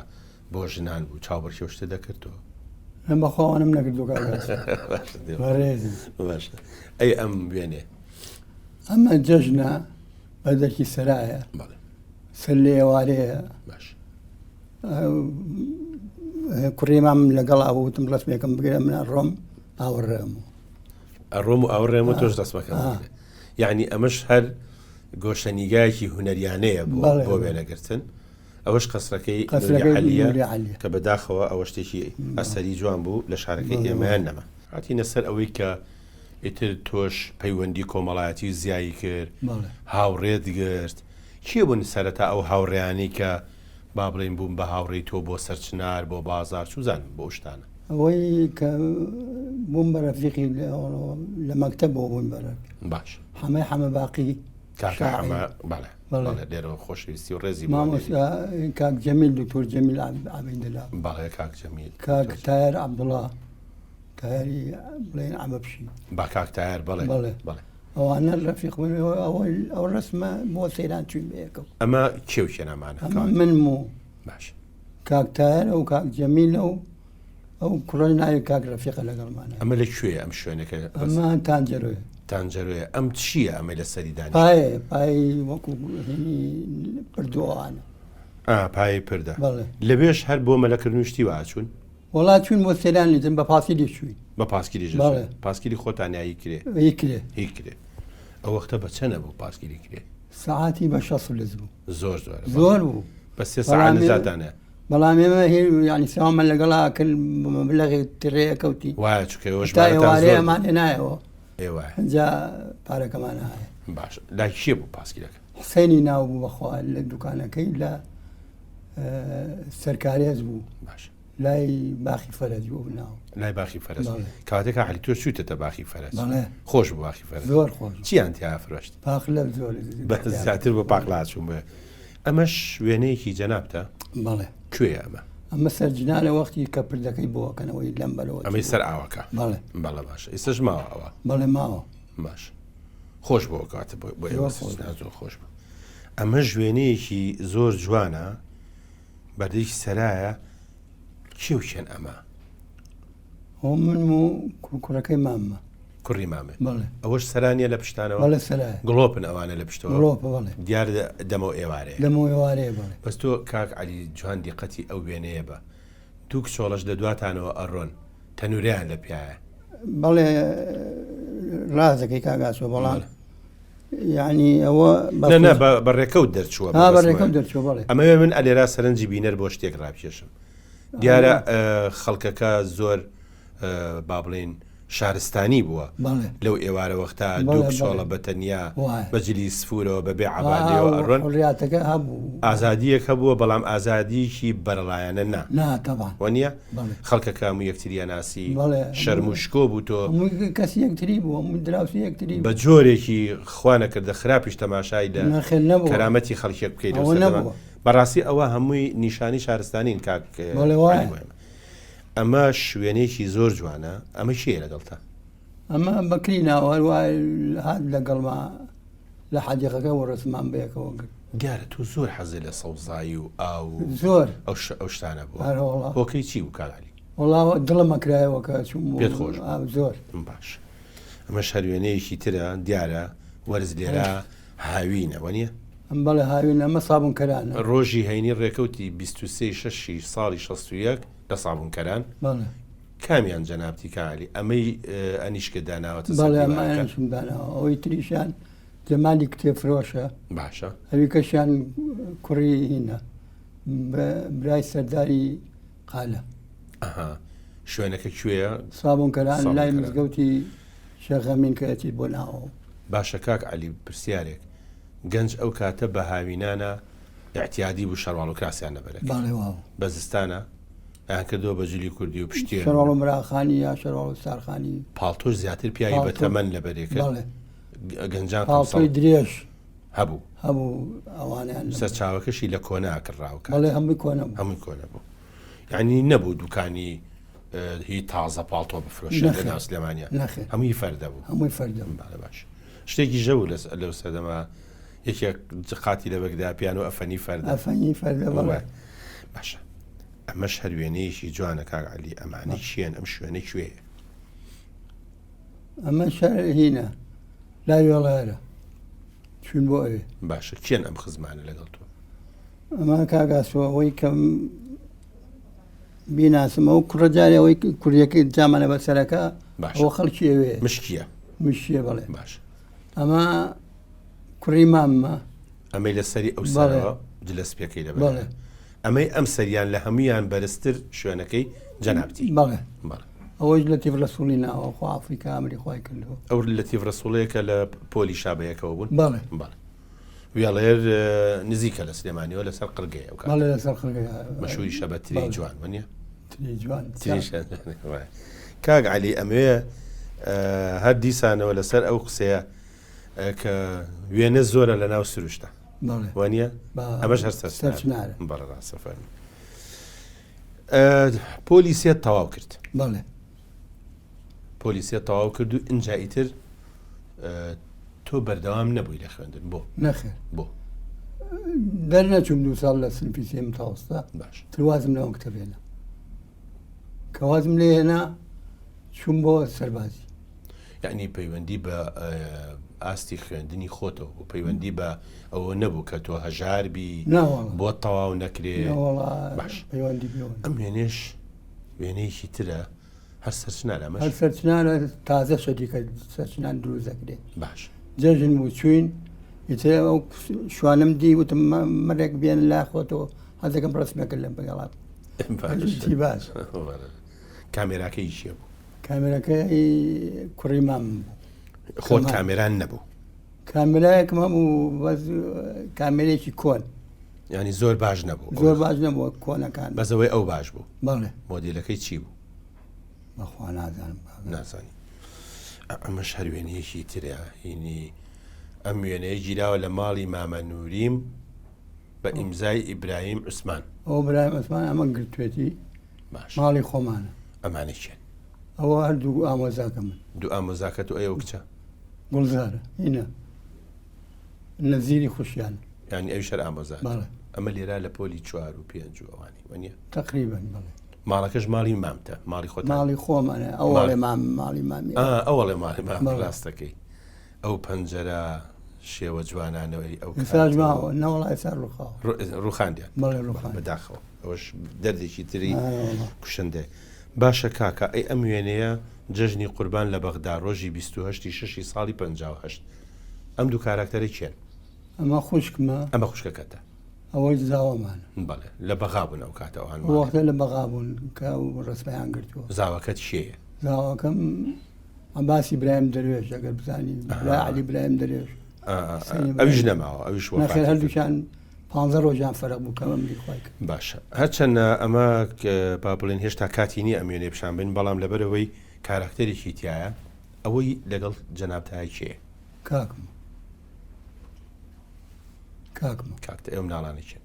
بۆ ژنان بوو چاوبەرکێشتە دەکردەوە ئەم بەخواوانم نەکردو باش ئەی ئەم وێنێ ئەمە جەژنە بەدەکی سەرایە سەر لێ ئێوارەیە باش کوڕێمام لەگەڵ ئاوتم ڕسمێکم بگرە منە ڕۆم ئاوەڕێم ڕۆم و ئاوڕێمە تۆش دەستمەکەم یعنی ئەمەش هەر گۆشەنیگایەکی هونەریانەیە بۆ وێنەگرتن ئەوەش قەسرەکەی عەلیە کە بەداخەوە ئەوە شتێکی ئەسەری جوان بوو لە شارەکەی ئێمەیان نەما هاتینە سەر ئەوەی کە ئیتر تۆش پەیوەندی کۆمەڵایەتی زیایی کرد هاوڕێت گرت کێ بوون سەرەتا ئەو هاوڕێیانی کە با بڵێن بووم بە هاوڕێی تۆ بۆ سەرچنار بۆ بازار چوزان بۆ شتانە ئەوەی کە بووم بە ڕەفیقی لە مەکتەب بۆ بووین بەرە باش حەمە باقی بەڵێ لێرەوە خۆشەویستی و ڕێزی مامۆستا کاک جەمیل دکتۆر جەمیل عەبیدەلا بەڵێ کاک جەمیل کاک تایر عەبدوڵڵا تایری بڵێن عەمەپشی با کاک تایر بەڵێ ئەوانە ڕەفیق بوون ئەو ڕسمە بۆ سەیران چوین بەیەکەوە ئەمە کێو کێنەمانە من و باش کاک تایر و کاک جەمیل ئەو کوڕی ناوی کاک ڕەفیقە لەگەڵمانە ئەمە لەکوێ ئەم شوێنەکە ئەمە تانجەرۆیە ئەم چییە ئەمە لە سەریدانی پای وەکو پردووانە پای پردە لەبێش هەر بۆ مەلەکردنوشتی واچوون وڵات چوین بۆ سەیران لیتن بە پاسیلی چوین بە پاسکیری پاسکیری خۆتانایی کرێ هیکرێ ئەو وەختە بە چەنە بوو پاسکیری کرێ ساعتی بە 6 لز بوو زۆر بوو بە 3 ساعت نزاتانە بەڵام ئێمە ینی ساوامە لەگەڵا کرد مەبلەغی ترێە کەوتی وایە چکەوەش وارەیەمان هێنایەوە ئێوە پارەکەمان هەیە باش لای کێ بوو پاسکیرەکە حسێنی ناو بوو بەخوا لە دوکانەکەی لە سەرکارێز بوو باش لای باخی فەرەز بوو ناو لای باخی فەرەز کاتێکا حەلی تۆ چوویتە باخی فەرەز خۆش بوو باخی فەرەز زۆر خۆش چیان تیا فرۆشت پاقلە زۆر زیاتر بۆ پاقلات چوون بێ ئەمەش وێنەیەکی جەنابتە بەڵێ کوێ ئەمە سەرجنانە وەختی کە پردەکەی بۆکەنەوەی لەم بەرەوە ئەمەی سەر ئاوەکە بەڵێ باش ئێستش ماوە ئەوە بەڵێ ماوە باش خۆش بۆ کاتە بۆ ئێوە زۆر خۆش بوو ئەمە ژوێنەیەکی زۆر جوانە بەردەیەکی سەرایە کێوکێن ئەمە من و کوڕەکەی مامە کوڕی مامێ ئەوەش سەرانیە لە پشتانەوە گڵۆپن ئەوانە لە پشتەوە دیار دەمەوە ئێوارەیە بەس تۆ کاک عەلی جوان دیقەتی ئەو وێنەیە بە دوو کچۆڵەش لە دواتانەوە ئەڕۆن تەنوریان لە پیایە بەڵێ ڕازەکەی کاگاسوە بەڵام یعنی ئەوە بەڕێکەوت دەرچووە بەڵێ ئەمە من ئەلێرا سەرنجی بینەر بۆ شتێک ڕاکێشم دیارە خەڵکەکە زۆر با بڵێن شارستانی بووە لەو ئێوارە وەختا دوو کچۆڵە بەتەنیا بەجلی سفورەوە بەبێ عەبادیەوە ئەڕۆن ئازادیەک هەبووە بەڵام ئازادیکی بەرەڵایەنە وەنیە خەڵکەکە هەموو یەکتریە ناسی شەرم و شکۆ بوو تۆ کەسی یەکتری بووە دراوسی یەکتری بە جۆرێکی خوا نەکردە خراپیش تەماشای کەرامەتی خەڵکێک بکەیت بەڕاستی ئەوە هەمووی نیشانی شارستانین کاک ئەمە شوێنێکی زۆر جوانە ئەمە شیە لەگەڵتە ئەمە بەکری ناوە هات لەگەڵما لە حەدیقەکە و ڕسمان بەیەکەوە کرد دیارە تو زۆر حەزی لە سەوزایی و ئاو زۆر ئەو شتانە بووە هۆکەی چی بوو کاغالی وەڵاوە دڵمە کرایەوە کە چوم پێت خۆش زۆر باش ئەمە هەروێنەیەکی ترە دیارە وەرز لێرە هاوینەوە نییە بەڵێ هاوین ئەمە سابوونکەرانە ڕۆژی هەینی ڕێکەوتی 23 ساڵی 61 لە سابوونکەران کامیان جەنابتی کالی ئەمەی ئەنیشکە داناوەتە داناوە ئەوەی تریشان جەمالی کتێفرۆشە باشە ئەوی کەشیان کوڕی هینە برای سەرداری قالە شوێنەکە کوێیە سابوونکەران لای مزگەوتی شەغەمین کەتی بۆ ناوە باشە کاک عەلی پرسیارێک گەنج ئەو کاتە بە هاوینانە احتیادی بوو شەڕواڵ و کراسیان نەبەرێت بە زستانە ئەیان کردەوە بە جلی کوردی و پشتێ شەڕواڵ و مراخانی یا شەڕواڵ و سارخانی پاڵتۆش زیاتر پیاوی بە تەمەن لەبەرێکە گەنجان پاڵتۆی درێژ هەبوو ئەوانیان سەرچاوەکەشی لە کۆنا کڕاوکە هەمووی کۆنە بوو یعنی نەبوو دوکانی هی تازە پاڵتۆ بفرۆشێ لە ناو سلێمانیا هەمووی فەردە بوو باش شتێکی ژەو لەو سەردەما یەکێک قاتی لە بەگدا پیان و ئەفەنی فەردە باشە ئەمەش هەروێنەیەکی جوانە کاک عەلی ئەمانەی چیان ئەم شوێنە کوێیە ئەمە شار هینە لای وێڵارە چون بۆ ئەوێ باشە کێن ئەم خزمانە لەگەڵ تۆ ئەمە کاگاسەوە ئەوەی کەم بیناسم ئەو کوڕەجارێ ئەوەی کوریەکەی جامانە بەسەرەکە ئەوە خەڵکی ئەوێ مشکیە بەڵێ باش ئەمە کوڕی مامە ئەمەی لەسەری ئەو سەرەوە جلەسپیەکەی لەبەر ئەمەی ئەم سەریان لە هەمویان بەرزتر شوێنەکەی جەنابەتی. بەڵێ ئەوەش لەتیڤ ڕەسووڵی ناوە خوا ئەفریقا ئەمری خوای کردەوە. ئەو لەتیڤ ڕەسووڵەیەکە لە پۆلی شابەیەکەوە بوون. بەڵێ وێڵێر نزیکە لە سلێمانیەوە لەسەر قرگەیە ئەو بەڵێ لەسەر قرگەی مەشهوری شەبە تری جوان وەنیە تری جوان کاک عەلی ئەمەیە هەر دیسانەوە لەسەر ئەو قسەیە کە وێنە زۆرە لە ناو سروشتە وانە ئەمەش هەر سەرچنارە بەڵێ ڕاستەفەرمی. پۆلیسیەت تەواو کرد. بەڵێ پۆلیسیەت تەواو کرد و ئینجا ئیتر تۆ بەردەوام نەبووی لە خوێندن بۆ نەخێر بۆ دەرنەچووم 2 ساڵ لە سنفی سێم تاوەستا باش تروازم لەوە کتەبێنە کەوازم لێ هێنا چوون بۆ سەربازی. یعنی پەیوەندی بە ئاستی خوێندنی خۆتەوە و پەیوەندی بە ئەوە نەبوو کە تۆ هەژاربی بۆ تەواو نەکرێ. باش پەیوەندی ئەم وێنێش وێنەیەکی ترە هەر سەرچنارە ئەمەش هەر سەرچنانە تازە شەدیکە سەرچنان دروست دەکرێت. باش جەژن بوو چوین ئیتر ئەو شوانم دی وتم مەرێک بێن لا خۆتەوە هەزەکەم ڕستمەکرد لەم بەگەڵات باش. کامێراکەی چیە بوو؟ کامێرەکەی کوڕی مام بوو. خۆت کامێران نەبوو؟ کامێرایەکم هەموو کامێرێکی کۆن ینی زۆر باش نەبوو. زۆر باش نەبووە کۆنەکان بەزەوەی ئەو باش بوو. بەڵێ مۆدیلەکەی چی بوو؟ بەخوا نازانم نازانی. ئەمەش هەر وێنەیەکی ترە هینی ئەم وێنەیە گیراوە لە ماڵی مامە نوریم بە ئیمزای ئیبراهیم عوسمان. ئەو براهیم عوسمان ئەمە گرتوێتی باش ماڵی خۆمانە. ئەمانە چێن؟ ئەوە هەردوو ئامۆزاکە من. دوو ئامۆزاکەت و ئەو کچە گوڵزارە هینە نەزیری خوشیان ینی ئەوی شەر ئامۆزار. بەڵێ ئەمە لێرا لە پۆلی 4 و 5 و ئەوانی وەنیە تقریبان. بەڵێ ماڵەکەش ماڵی مامتە ماڵی خۆت؟ ماڵی خۆمانە ئەوڵێ ماڵی مامی ئەوڵێ ماڵی مام ڕاستەکەی ئەو پەنجەرە شێوە جوانانەوەی ئەو ساژ ماوە نەوەڵای سەر ڕووخاوە ڕوخاندیان. بەڵێ ڕوخان بەداخەوە ئەوەش دەردێکی تری کوشندێ. باشە کاکە ئەی ئەم وێنەیە جەژنی قوربان لە بەغدا ڕۆژی 28 6 ساڵی 58 ئەم دوو کاراکتەرە کێن؟ ئەمە خوشکمە. ئەمە خوشکەکەتە؟ ئەوەی زاوەمانە. بەڵێ لە بەغابوون ئەو کاتەوەوان وەختە لە بەغابوون کە ڕستپیان گرتووە. زاوەکەت شێیە؟ زاوەکەم عەباسی برایم دەروێش ئەگەر بزانی عەلی برایم دەروێش ئەویش نەماوە ئەویش نەخێر هەردووکیان 15 ڕۆژیان فەرق بوو کە ئەمری خوای کرد. باشە هەرچەندە ئەمە با بڵێن هێشتا کاتی نیە ئەم وێنەی پیشان بین بەڵام لەبەرەوەی کاراکتەرێکی تایە ئەوەی لەگەڵ جەنابتای کێ؟ کاکم کاکتە ئێوە مناڵانی چێن؟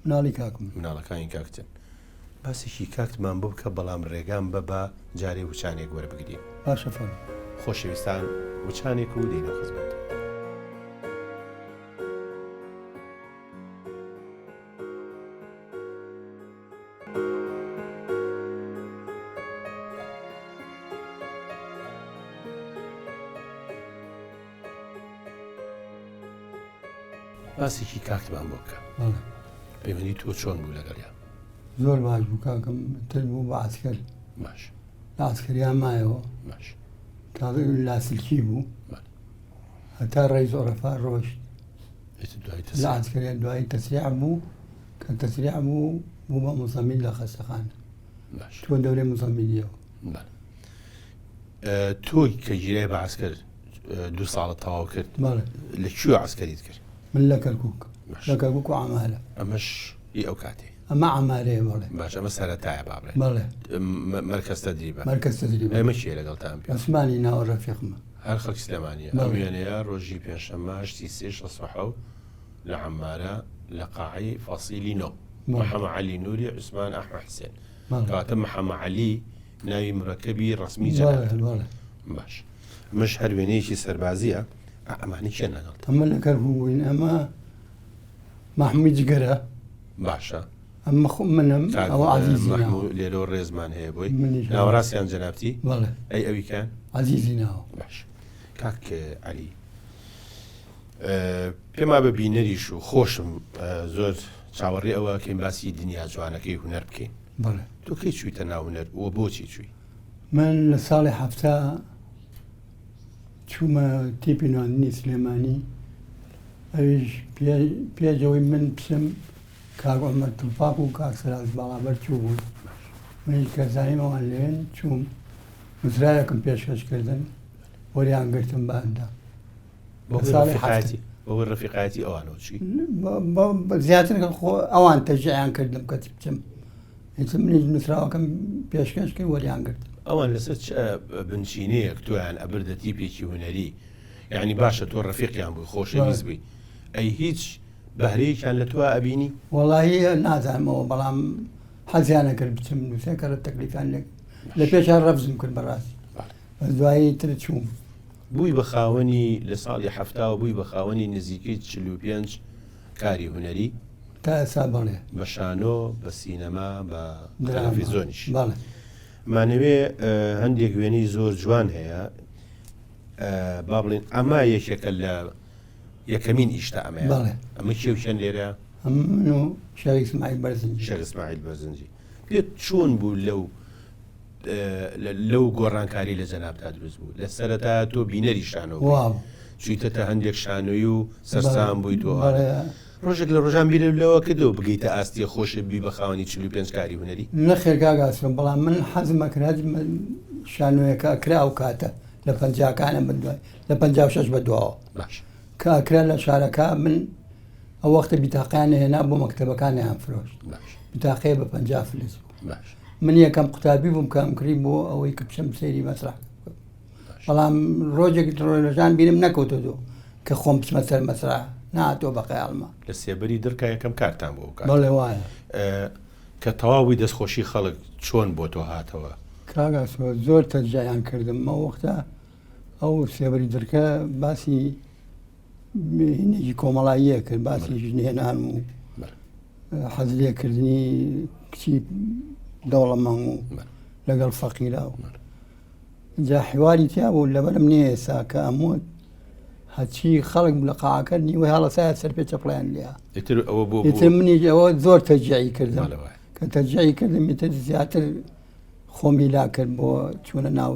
مناڵی کاکم مناڵەکانی کاکتن. باسێکی کاکتمان بۆ بکە بەڵام ڕێگام بە بە جارێ وچانێک وەربگرین. باشە فەرم. خۆشەویستان وچانێک و دێنە خزمەت. باسێکی کاکتمان بۆ بکە. پەیوەندی تۆ چۆن بوو لەگەڵیان؟ زۆر باش بوو کاکەم تر بوو بە عەسکەر. باش لە عەسکەریان مایەوە. باش تازە لاسلکی بوو هەتا ڕێی زۆرەفا ڕۆشت لە عەسکەریان دوایی تەسریع بوو کە تەسریع بوو بوو بە موزەممیل لە خەستەخانە. باش تۆ دەورەی موزەممیلیەوە. تۆی کە گیرای بە عەسکەر 2 ساڵە تەواو کرد لەکوێ عەسکەریت کرد؟ من لە کەرکووک لە کەرکووک و عەمارە. ئەمەش ئی ئەو کاتێ؟ ئەمە عەمارەیە. بەڵێ باش ئەمە سەرەتایە با بڵێن. بەڵێ مەرکەز تەدریبە. مەرکەز تەدریبە. ئێمە چیە لەگەڵتان پێ؟ عوسمانی ناوە ڕەفیقمە. هەر خەڵکی سلێمانیە. ئەم وێنەیە ڕۆژی پێنجشەممە 8/3/67 لە عەمارە لە قاعەی فەسیلی 9 محەممەد عەلی نووری عوسمان ئەحمەد حوسێن. کاتە محەممەد عەلی ناوی مرەکەبی ڕەسمی جەنابەتە. باش مش هەر وێنەیەکی سەربازیە. ئەمانی چێن لەگەڵ؟ ئەمە لە کەرکووک بووین. ئەمە مەحموود جگەرە. باشە ئەمە خۆ منم ئەوە عەزیزی لێرە ڕێزمان هەیە بۆی ناوەڕاستیان جەنابەتی؟ بەڵێ ئەی ئەویکان عەزیزی ناوە. باش کاک عەلی پێما بە بینەریش و خۆشم زۆر چاوەڕێ ئەوە کەین باسی دنیا جوانەکەی هونەر بکەین. بەڵێ تۆ کەی چوویتە ناو هونەر و بۆچی چووی؟ من لە ساڵی هەفتا چوومە تیپی نواندنی سلێمانی. ئەویش پێجەوەی من پسم کاک عومەر دڵپاک و کاک سەراج باڵابەر چوو بوون منیش کە زانیمەوان لێن چووم مزرایەکم پێشکەشکردن وەریان گرتم بە ئەندام بۆ ڕەفیقایەتی ئەوانەوە چی زیاتر ئەوان تەژیان کردم کە بچم منیش نووسراوەکەم پێشکەش کرد وەریان گرت ئەوان لەسەر بنچینەیەک تویان ئەبردە تیپێکی هوەری یعنی باشە تۆ ڕەفیقیان بووی خۆشەویست بووی ئەی هیچ بەهرەیەکیان لە تۆ ئەبینی وەڵاهی نازانمەوە بەڵام حەزیانە کرد بچم نووسێکەرە تەکلیفیان لە پێشان ڕەفزم کرد بەڕاستی بەس دوایی تر چووم بووی بە خاوەنی لە ساڵی هەفتاوە بووی بە خاوەنی نزیکەی 45 کاری هوەری تا ئێستا بڵێ بە شانۆ بە سینەما بە تەلەڤیزۆنیش بەڵێ مانەوێ هەندێک وێنەی زۆر جوان هەیە با بڵێن ئەمە یەکێکە لە یەکەمین ئیشتا ئەمەیە ئەمە کێوشەن لێرە من و شێخ ئیسماعیل بەرزنجی شێخ ئیسماعیل بەرزنجی پێت چۆن بوو لەو گۆڕانکاری لە جەنابتا دروست بوو لە سەرەتا تۆ بینەری شانەوە چوویتە تا هەندێک شانۆی و سەرسام بووی تۆ ڕۆژێک لە ڕۆژان بیرە لەوە کردەوە بگەیتە ئاستی خۆشە بی بە خاوەنی 45 کاری هوەری نەخێر کاگاسم بەڵام من حەزمە کرد شانۆیەکە کرا و کاتە لە پەنجاکانە بدوای لە 56 بەدواوە کاکرا لە شارەکە من ئەو وەختە بیتاقیان هێنا بۆ مەکتەبەکانیان فرۆشت بیتاقەیە بە 50 فلس من یەکەم قوتابی بووم کەم کردی بۆ ئەوەی کە بچم سەیری مەسرح بەڵام ڕۆژێک ڕۆژان بیرم نەکەوتۆ کە خۆم بچمە سەر مەسرح ناتۆ بە قەیاڵمە لە سێبەری دڕکە یەکەم کارتان بۆ بەڵێ وایە کە تەواوی دەستخۆشی خەڵک چۆن بۆ تۆ هاتەوە کاگاسۆ زۆر تەرجایان کردم ئەو وەختە ئەو سێبەری دڕکە باسی هینێکی کۆمەڵاییە کرد باسی ژنهێنان و حەز لێکردنی کچی دەوڵەمەند و لەگەڵ فەقیرا و جا حیواری تیا بوو لەبەرم نییە ئێستا کە ئەموت هەچی خەڵک لە قاعەکە نیوەی هەڵەسایە سەر پێ چەپڵیان لێە ئیتر منیش ئەوە زۆر تەرجیعی کردم کە تەرجیعی کردم ئیتر زیاتر خۆمی لا کرد بۆ چوونە ناو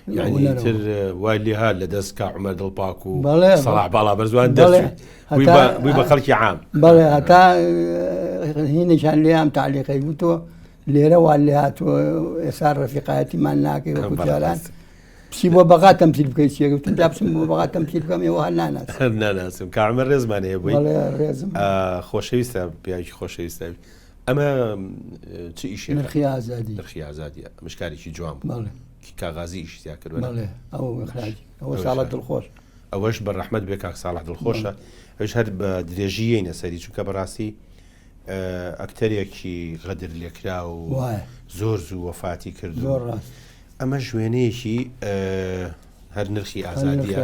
یعنی تر وای لێها لە دەست کا عومەر دڵپاک و سەلاح باڵابەر زوان بووی بە خەڵکی عام بەڵێ هەتا هینێکیان لێیان تعلیقی گوتۆ لێرە وا لێ هاتووە ئێستا ڕەفیقایەتیمان ناکەی وەکو جاران پسی بۆ بەغا تەمسیل بکەیت چیە گوتم جا بچم بۆ بەغا تەمسیل بکەم ئێوە هەر ناناسم کا عومەر ڕێزمان هەیە بووی ڕێزم خۆشەویستە پیاوێکی خۆشەویستە ئەمە چ ئیشێ نرخی ئازادی نرخی ئازادیە مشکارێکی جوان بوو کاغازی ئیشتیا کردوە ئەو اخراجی ئەوە ساڵح دڵخۆش ئەوەش بە ڕەحمەت بێ کاک ساڵح دڵخۆشە ئەوش هەر بە درێژیەینە سەری چونکە بەڕاستی ئەکتەرێکی غەدر لێکرا و زۆر زوو وەفاتی کرد زۆر ڕاست ئەمە ژوێنەیەکی هەر نرخی ئازادیە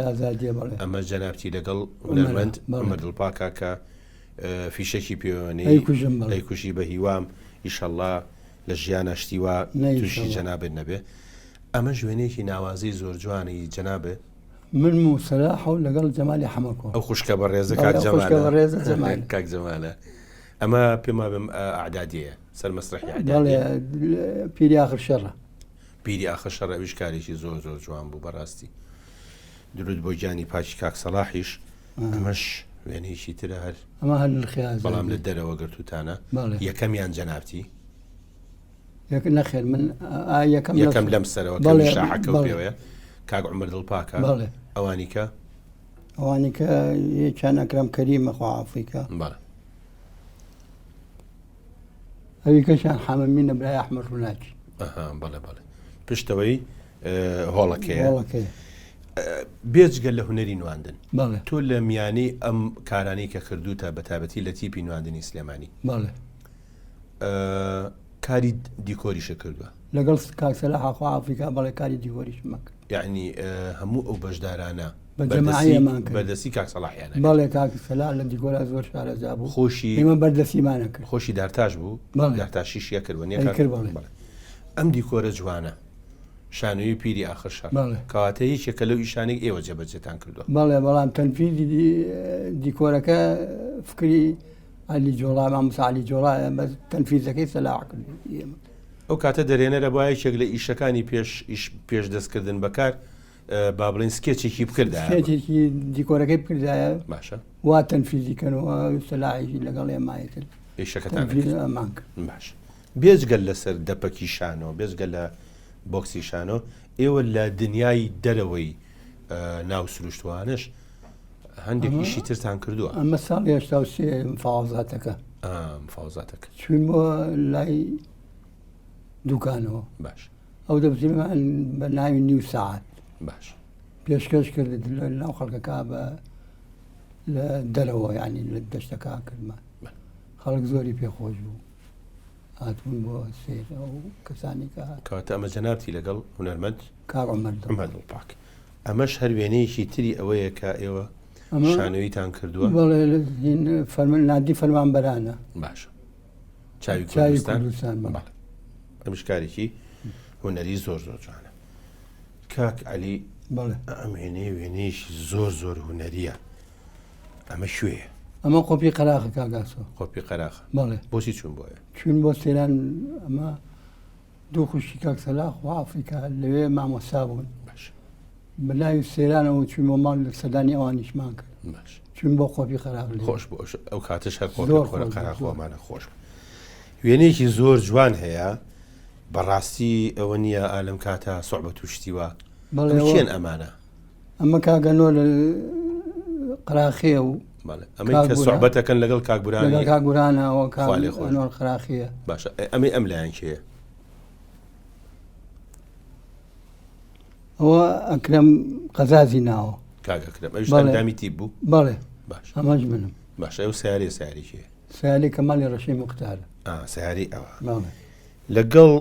ئەمە جەنابتی لەگەڵ هونەرمەند عومەر دڵپاکە کە فیشەکی پێوەنەی ئەیکوژی بە هیوام ئیشەڵڵا لە ژیانە شتیوا تووشی جەنابێت نەبێ ئەمە ژوێنێکی ناوازی زۆر جوانی جەنابێ من و سەلاح و لەگەڵ جەمالی حەمەکۆ ئەو خوشکە بە ڕێزە کاک جەمالە ئەمە پێما بم ئەعدادیە سەر مەسرحی پیری ئاخر شەڕە پیری ئاخر شەڕە ئەویش کارێکی زۆر زۆر جوان بوو بەڕاستی درود بۆ گیانی پاکی کاک سەلاحیش ئەمەش وێنەیەکی ترە هەر ئەمە هەر نرخی بەڵام لە دەرەوە گرتوتانە یەکەمیان جەنابتی نەخێر من یەکەم لەم سەرەوە کە شاحەکە و پێوەیە کاک عومەر دڵپاکە ئەوانی کە یەکیان ئەکرەم کەریمە خوا عەفویکە ئەوی کەشیان حەمەمینە برای ئەحمەد ڕووناکی بەڵێ پشتەوەی هۆڵەکەیە بێجگەل لە هونەری نواندن تۆ لە میانەی ئەم کارانەی کە کردوتە بەتابەتی لە تیپی نواندنی سلێمانی کاری دیکۆریشە کردووە لەگەڵ کاک سەلاح خوا عەفویکە بەڵێ کاری دیکۆریش مەکرد یعنی هەموو ئەو بەشدارانە بەردەستی کاک سەلاحیانە بەڵێ کاک سەلاح لە دیکۆرا زۆر شارەزا بوو خۆشی ئێمە بەردەستیمانە کرد خۆشی دارتاش بوو دارتاشیشیە کردوە ئەم دیکۆرە جوانە شانۆی پیری ئاخر شەڕ کەواتە هیچێکە لەو ئیشانێک ئێوە جێبەجێتان کردووە بەڵام تەنفیزی دیکۆرەکە فکری علی جۆڵا مامۆستا علی جۆڵایە بە تەنفیزەکەی سەلاح کرد ئەو کاتە دەرێنەرە بۆ یەکێک لە ئیشەکانی پێش دەستکردن بەکار با بڵێن سکێچێکی بکردایە سکێچێکی دیکۆرەکەی بکردایە باشە وا تەنفیزیکەنەوە سەلاحیشی لەگەڵ ئێمایەتر ئێشەکەتان مانک باش بێجگەل لەسەر دەپەکی شانەوە بێجگە لە بۆکسی شانۆ ئێوە لە دنیای دەرەوەی ناو سروشتوانش هەندێکیشی ترتان کردووە ئەمە ساڵی هێشتا و سێ مفاوەزاتەکە مفاوەزاتەکە چوین بۆ لای دوکانەوە باش ئەو دەبزیمان بە ناوی نیو ساعت باش پێشکەش کرد ناو خەڵکەکە بە لە دەرەوە ینی لە دەشتەکە کردمان خەڵک زۆری پێخۆش بوو هاتوون بۆ سێر ئەو کەسانی کە کەواتە ئەمە جەنابتی لەگەڵ هونەرمەند کاڕۆمەردەمە دڵپاک ئەمەش هەر وێنەیەکی تری ئەوەیە کە ئێوە شانۆیتان کردووە بەڵێ نادی فەرمانبەرانە باشە چاوی کوردستان ئەمش کارێکی هونەری زۆر زۆر جوانە کاک عەلی بەڵێ ئەم وێنەیەشی زۆر زۆر هونەریە ئەمە شوێیە ئەمە قۆپی قەراخە کاگاسۆ خۆپی قەراخە بەڵێ بۆچی چوون بۆیە چوون بۆ سێران ئەمە دوو خوشی کاک سەلاح و ئافریکا لەوێ مامۆستا بوون باش بەلای سێرانەوە چوون بۆ ماڵ لە سەدانی ئەوانیشمان کرد باش چوون بۆ قۆپی قەراخ خۆش بۆ ئەو کاتەش هەر خۆ قەراخۆمانە خۆش وێنەیەکی زۆر جوان هەیە بەڕاستی ئەوە نییە ئالم کاتە سوعبەت و شتیوە چێن ئەمانە ئەمە کاگەنۆ لە قەراخیە و ئەمەی کە سوعبەتەکەن لەگەڵ کاگورانەوە کاڵێ قەراخیە باشە ئەمەی ئەم لایەن کێیە ئەوە ئەکرەم قەزازی ناوە کاگەکرم ئەوشدامی تیب بوو بەڵێ باش ئەمەش منم باشە ئەو سیاری کێیە سیالی کەمالی ڕەشەی موختارە سیاری ئەوە لەگەڵ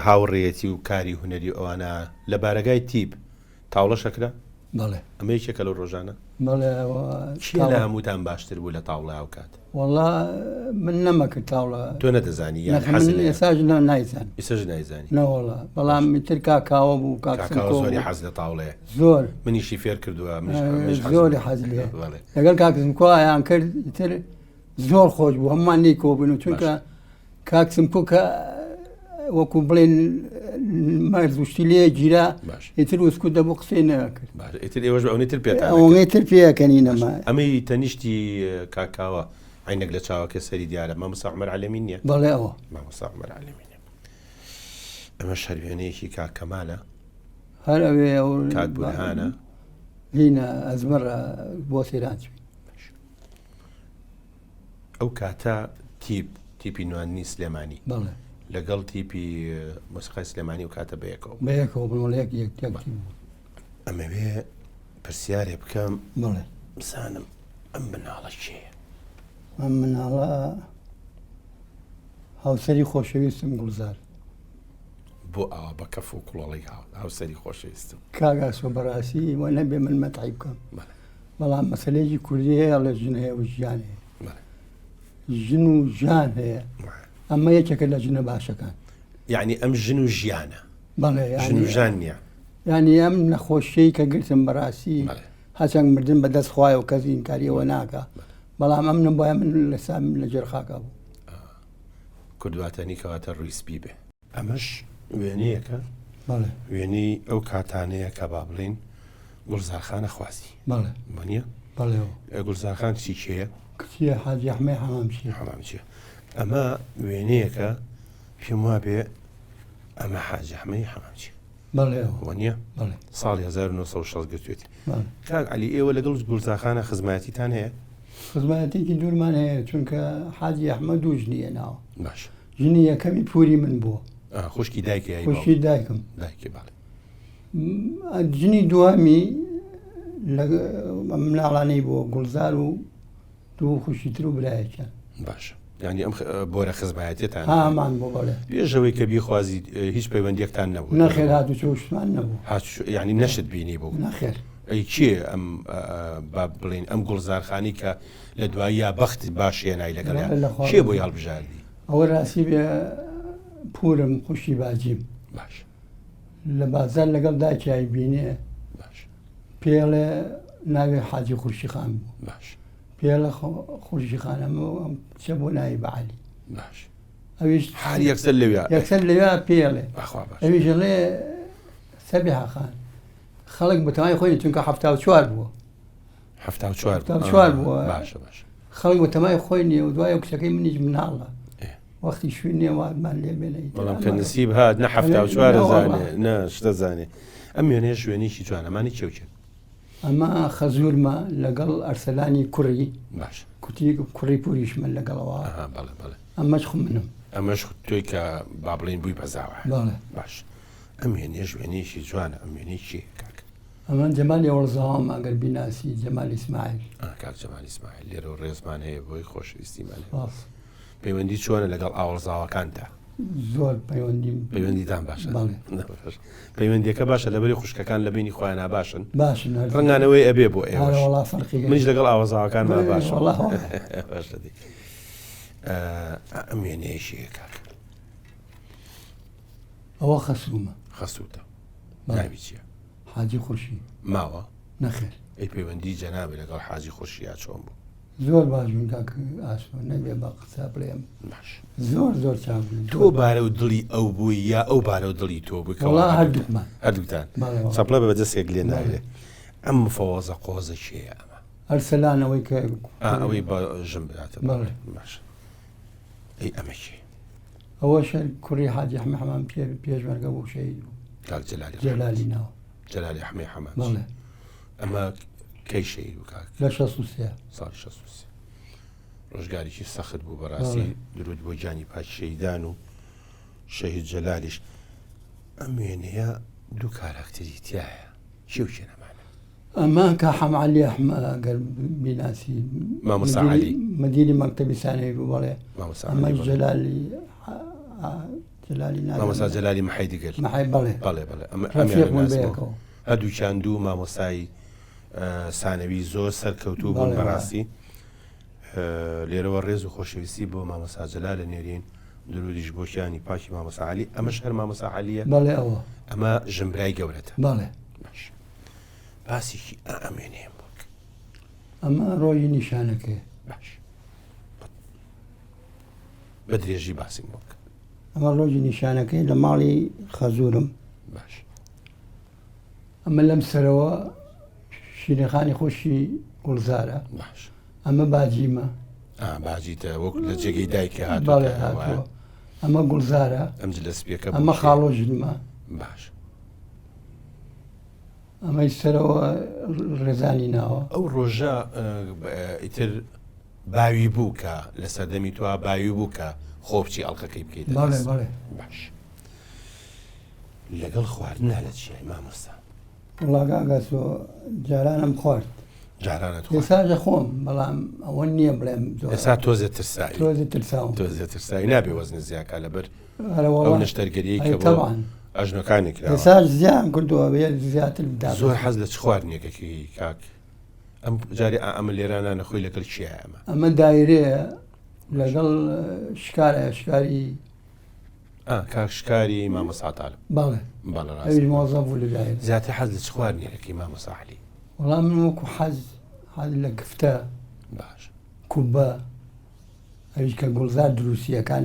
هاوڕێتی و کاری هونەری ئەوانە لە بارگای تیب تاوڵە شەکرا بەڵێ ئەمە یەکێکە لەو ڕۆژانە بەڵێ لە هەمووتان باشتر بوو لە تاوڵە ئەو کات وەڵا من نەمەکرد تاوڵە تۆ نەدەزانی ئێساژ نایزان ئێساش نایزانی نەوەڵا بەڵام میتر کاکاوە بوو زۆری حەز لە تاوڵەیە زۆر منیشی فێر کردووە زۆری حەز لێ لەگەڵ کاکسم کویان کرد تر زۆر خۆش بوو هەمومان نیکۆ بوون و چونکە کاکسم پوکە وەکو بڵێن مەرزوشتی لێ گیرا ئیتر وسکو دەبوو قسەی نەکرد ئیتر ئێوەش ئەوەی تر پێێت ئەوەی تر پێەکەنی نەما ئەمەی تەنیشتی کاکاوە عینەک لە چاوەکە سەری دیارە مامۆستا عومەر عەلەمی نییە بەڵێ ئەوە مامۆستا عومەر عەلەمی نییە ئەمە شەروێنەیەکی کاک کەمالە هەر ئەوێ کاک بورهانە لینە ئەزمەڕە بۆ سێران چوین ئەو کاتە تیپی نوانی سلێمانی بەڵێ لەگەڵ تیپی مۆسیقای سلێمانی و کاتە بەیەکەوە بڵێک یەکتی ئەمەوێ پرسیارێ بکەم بڵێ بزانم ئەم مناڵە کێیە ئەم مناڵە هاوسەری خۆشەویستم گوڵزار بۆ ئەوە بە کەف و کوڵەڵی هاوسەری خۆشەویستم کاگاسۆ بەڕاستی وە نەبێ من مەتعی بکەم بەڵام مەسەلەیەکی کوردی هەیە لە ژن هەیە و ژیان هەیە ژن و ژیان هەیە ئەمە یەکێکە لە ژنە باشەکان یعنی ئەم ژن و ژیانە بەڵێ ژن و ژان نییە ینی ئەم نەخۆشیی کە گرتم بەڕاستی هەچەنگ مردن بەدەست خوای و کەسی ئینکاریەوە ناکە بەڵام ئەم نەبایە من لەسا لە جێرخاکە بوو کوردواتەنی کەواتە ڕوویسپی بێ ئەمەش وێنەیەکە وێنی ئەو کاتانەیە کە با بڵین گوڵزارخانە خوازی بەڵێ بەنیە بەڵێ گوڵزارخان کچی کێیە کچیە حاجی ئەحمەی حەمامچیە ئەمە وێنەیەکە پێم وا بێ ئەمە حاجی ئەحمەی حەمامچیە بەڵێ وەنیە ساڵی 1960 گرتوێتی کاک عەلی ئێوە لەگەڵ گوڵزارخانە خزمەتیتان هەیە خزمەتێکی دوورمان هەیە چونکە حاجی ئەحمە دوو ژنیە ناوە باش ژنی یەکەمی پوری من بووە خوشکی دایکە خوشکی دایکم دایکی باڵێ ژنی دووەمی مناڵانەی بۆ گوڵزار و دوو خوشی تر و برایەکە باش ینی ئەم بۆرە خزمەتێتان هامان بۆ بەڵێ پێشەوەی کە بیخوازی هیچ پەیوەندیەکتان نەبوو نەخێر هاتو چۆشتمان نەبوو ینی نەشت بینی بوو نەخێر ئەی کێ ئەم با بڵین ئەم گوڵزارخانی کە لە دوایی یا بەخت باشێنای لەگەڵیان کێ بۆ هەڵبژاردی ئەوە ڕاستی بێ پورم خوشی باجیم باش لە بازار لەگەڵ داکیای بینێ باش پێڵێ ناوێ حاجی خوشی خان بوو باش پێڵە خوشی خانەمە چە بۆ ناوی بەعالی باش ئەویش هەر یەکسەر لەوێ پێڵێ ئەویش لێ سەبیحە خان خەڵک بەتەمای خۆی چونکە 74 بووە 74 بووە باشە خەڵک وتەمای خۆی نییە و دوای کچەکەی منیش مناڵە وەختی شوێنێ ومان لێ بێنەی بەڵام کە نسیب هات نە هەفتا و چوارە زانێ نە شتە زانێ ئەم وێنەیە شوێنێکی جوانەمانی کێوچێت ئەمە خەزورمە لەگەڵ ئەرسەلانی کوڕی باش کوتی کوڕی پوریشمە لەگەڵەوە بەڵێ بەڵێ ئەمەش خو منم ئەمەش توی کە با بڵین بووی بەزاوە بەڵێ باش ئەم وێنەیە شوێنێکی جوانە ئەم وێنەی چی کاک ئەمە جەمالی وەڵزەوام ئەگەر بیناسی جەمالی ئیسماعیل کاک جەمالی ئیسماعیل لێرە و ڕێزمان هەیە بۆی خۆشەویستیمان باس پەیوەندی چۆنە لەگەڵ ئاوەڵزاوەکانتە زۆر پەیوەندیدان باشە بەڵێ پەیوەندیەکە باشە لەبەری خوشکەکان لە بینی خۆیان ناباشن باشن ڕەنگانەوەی ئەبێ بۆ ئێوەش وەڵا فەرقی منیش لەگەڵ ئاوەزاوەکانمان باشە والله باشە دی ئەم وێنەیەشیە کاک ئەوە خەسوومە خەسووتە ناوی چییە حاجی خورشی ماوە نەخێر ئەی پەیوەندی جەنابێ لەگەڵ حاجی خورشیا چۆن بوو زۆر باش بوون کاک ئاسۆ نەبێ بە قسە بڵێم باش زۆر چاک بوون تۆ بارە و دڵی ئەو بووی یا ئەو بارە و دڵی تۆ بکەوە وەڵا هەردووکمان هەردووتان بەڵێ چەپڵە بە بەجەسێک لێ ناوێ ئەم مفەوەزە قۆزە چیە ئەمە ئەرسەلانەوەی کە ئەوەی بە ژم بداتە بەڵێ باش ئەی ئەمە چی ئەوە شەر کوڕی حاجی ئەحمەد حەمام پێشمەرگە بوو شەهید بوو کاک جەلالی جەلالی ناوە جەلالی ئەحمەد حەمام بەڵێ ئەمە کەی شەهید بوو کاک لە 63 ساڵی 63 ڕۆژگارێکی سەخت بوو بەڕاستی درود بۆ جانی پاش شەیدان و شەهید جەلالیش ئەم وێنەیە دوو کاراکتەری تایە چی و چی نەمانە ئەمە کە حەمعەلی ئەحمەد ئەگەر بیناسی مامۆستا عەلی مدیری مەکتەبی ثانەوی بوو بەڵێ مامۆستا ئەمە عەلی جەلالی مامۆستا جەلالی مەحەیدیگەر مەحەی بەڵێ بەڵێ بەڵێ ڕەفیق بوون بەیەکەوە هەردووچیان دوو مامۆستای سانەوی زۆر سەرکەوتوو بوون بەڕاستی لێرەوە ڕێز و خۆشەویستی بۆ مامۆستا جەلالە نێرین درودیش بۆ شیانی پاکی مامۆستا عەلی ئەمەش هەر مامۆستا عەلیە بەڵێ ئەوە ئەمە ژمرای گەورەتە بەڵێ باش باسیکی ئەمێنێم بۆک ئەمە ڕۆژی نیشانەکە باش بە درێژی باسیم بۆک ئەمە ڕۆژی نیشانەکەی لە ماڵی خەزورم باش ئەمە لەم سەرەوە شیرەخانی خۆشی گوڵزارە باش ئەمە باجیمە باجیتە وەک لە جێگەی دایکە بەڵێ هاتووە ئەمە گوڵزارە ئەم جلەسپیەکە ئەمە خاڵۆژنمە باش ئەمەی سەرەوە ڕێزانی ناوە ئەو ڕۆژە ئیتر باوی بوو کە لە سەردەمی توە باوی بوو کە خۆپچی ئەڵلقەکەی بکەیت بەڵێ بەڵێ باش لەگەڵ خواردنە لە چیای مامۆستا وڵاگاگەسۆ جارانم خوارد جارانت ێساژە خۆم بەڵام ئەوە نییە بڵێم ئێستا تۆزێ ترسایی تۆزی ترساوم تۆزێ ترسایی نابێ وەزن زیاکە لەبەر ئەو ئەو نەشتەرگەریەی کە بۆ ئەژنەکانی کرا ێساش زیان کردووە بێ زیاتر بدا زۆر حەز لە چ خواردنێکەکەی کاک ئەم جاری ئەمە لێرانە نەخۆی لەگەڵ چیە ئەمە ئەمە دایرەیە لەگەڵ شکارە شکاری کاکشکاری مامۆساتال بەڵێ بەڵێ ئەویش مۆزەف بوو لە دایرە زیاتر حەز لە چ خواردنێکەکەی مامۆستا عەلی وەڵام من وەکو حەز لە گفتە باش کوبە ئەویش کە گوڵزار دروستیەکان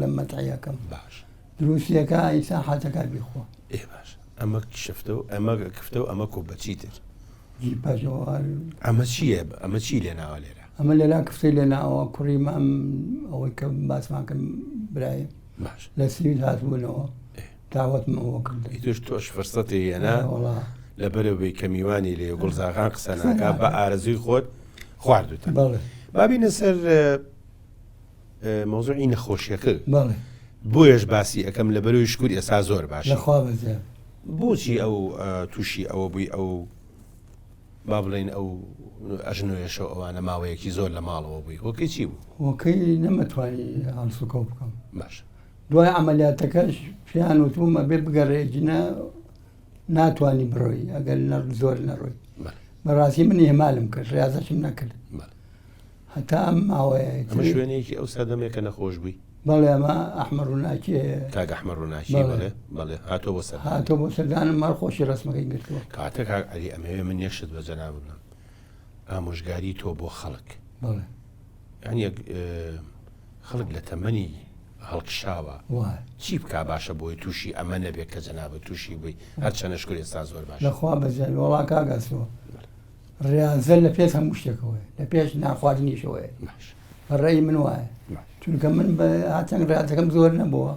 لە مەتعیەکەم باش دروستیەکە ئیسان حاتەکە بیخۆ ئێ باش ئەمە شفتە و ئەمە کفتە و ئەمە کوبە چیتر پاژەوە ئەمە چییە ئەمە چی لێ ناوە لێرە ئەمە لێلا کفتەی لێ ناوە کوڕی مام ئەوەی کە باسماکەم برایم باش لە سوید هاتبوونەوە داوەتمەوە کرد توش تۆش فرسەتی هێنا لەبەرەوەی کە میوانی لێ گوڵزاغان قسە ناکات بە ئارەزوی خۆت خواردوتە بەڵێ بابینە سەر مۆزوعی نەخۆشیەکە بەڵێ بۆیەش باسی ئەەکەم لەبەرەوەی شکوور ئێستا زۆر باش لەخوا بەزیێ بۆچی ئەو تووشی ئەوە بووی ئەو با بڵێن ئەو ئەژنۆیەشەوە ئەوانە ماوەیەکی زۆر لە ماڵەوە بووی وەکەی چی بوو وەکەی نەمەتوانی هەڵسوکەوت بکەم باش دوای ئەمەلیاتەکەش پیان وتومە بێ بگەڕێجینە ناتوانی بڕۆی ئەگەر زۆر نەڕۆی بەڕاستی منی هێمالم کرد ڕاستەشم نەکرد هەتا ئەم ماوەیە ئەمە شوێنێکی ئەو سەردەمێکە نەخۆش بووی بەڵێ ئەمە ئەحمەد ڕووناکی کاک ئەحمەد ڕووناکی بڵێ بەڵێ هاتۆ بۆ سەر هاتۆ بۆ سەردانم مەڕ خۆشی ڕسمەکەی گرتووە کاتە کاک عەلی ئەمەوێ من یەشت بە جەناب بڵێم ئامۆژگاری تۆ بۆ خەڵک بەڵێ یعنی خەڵک لە تەمەنی هەڵکشاوە چی بکا باشە بۆی تووشی ئەمە نەبێت کە جەنابە تووشی بووی هەرچەنە شکر ئێستا زۆر باش لەخوا بەزیێن وەڵا کاگەسەوە ڕاضە لە پێش هەموو شتێکەوەی لە پێش ناخواردنیشەوەی ڕێی من وایە چونکە من بە هاچەنگ ڕاستەکەم زۆر نەبووە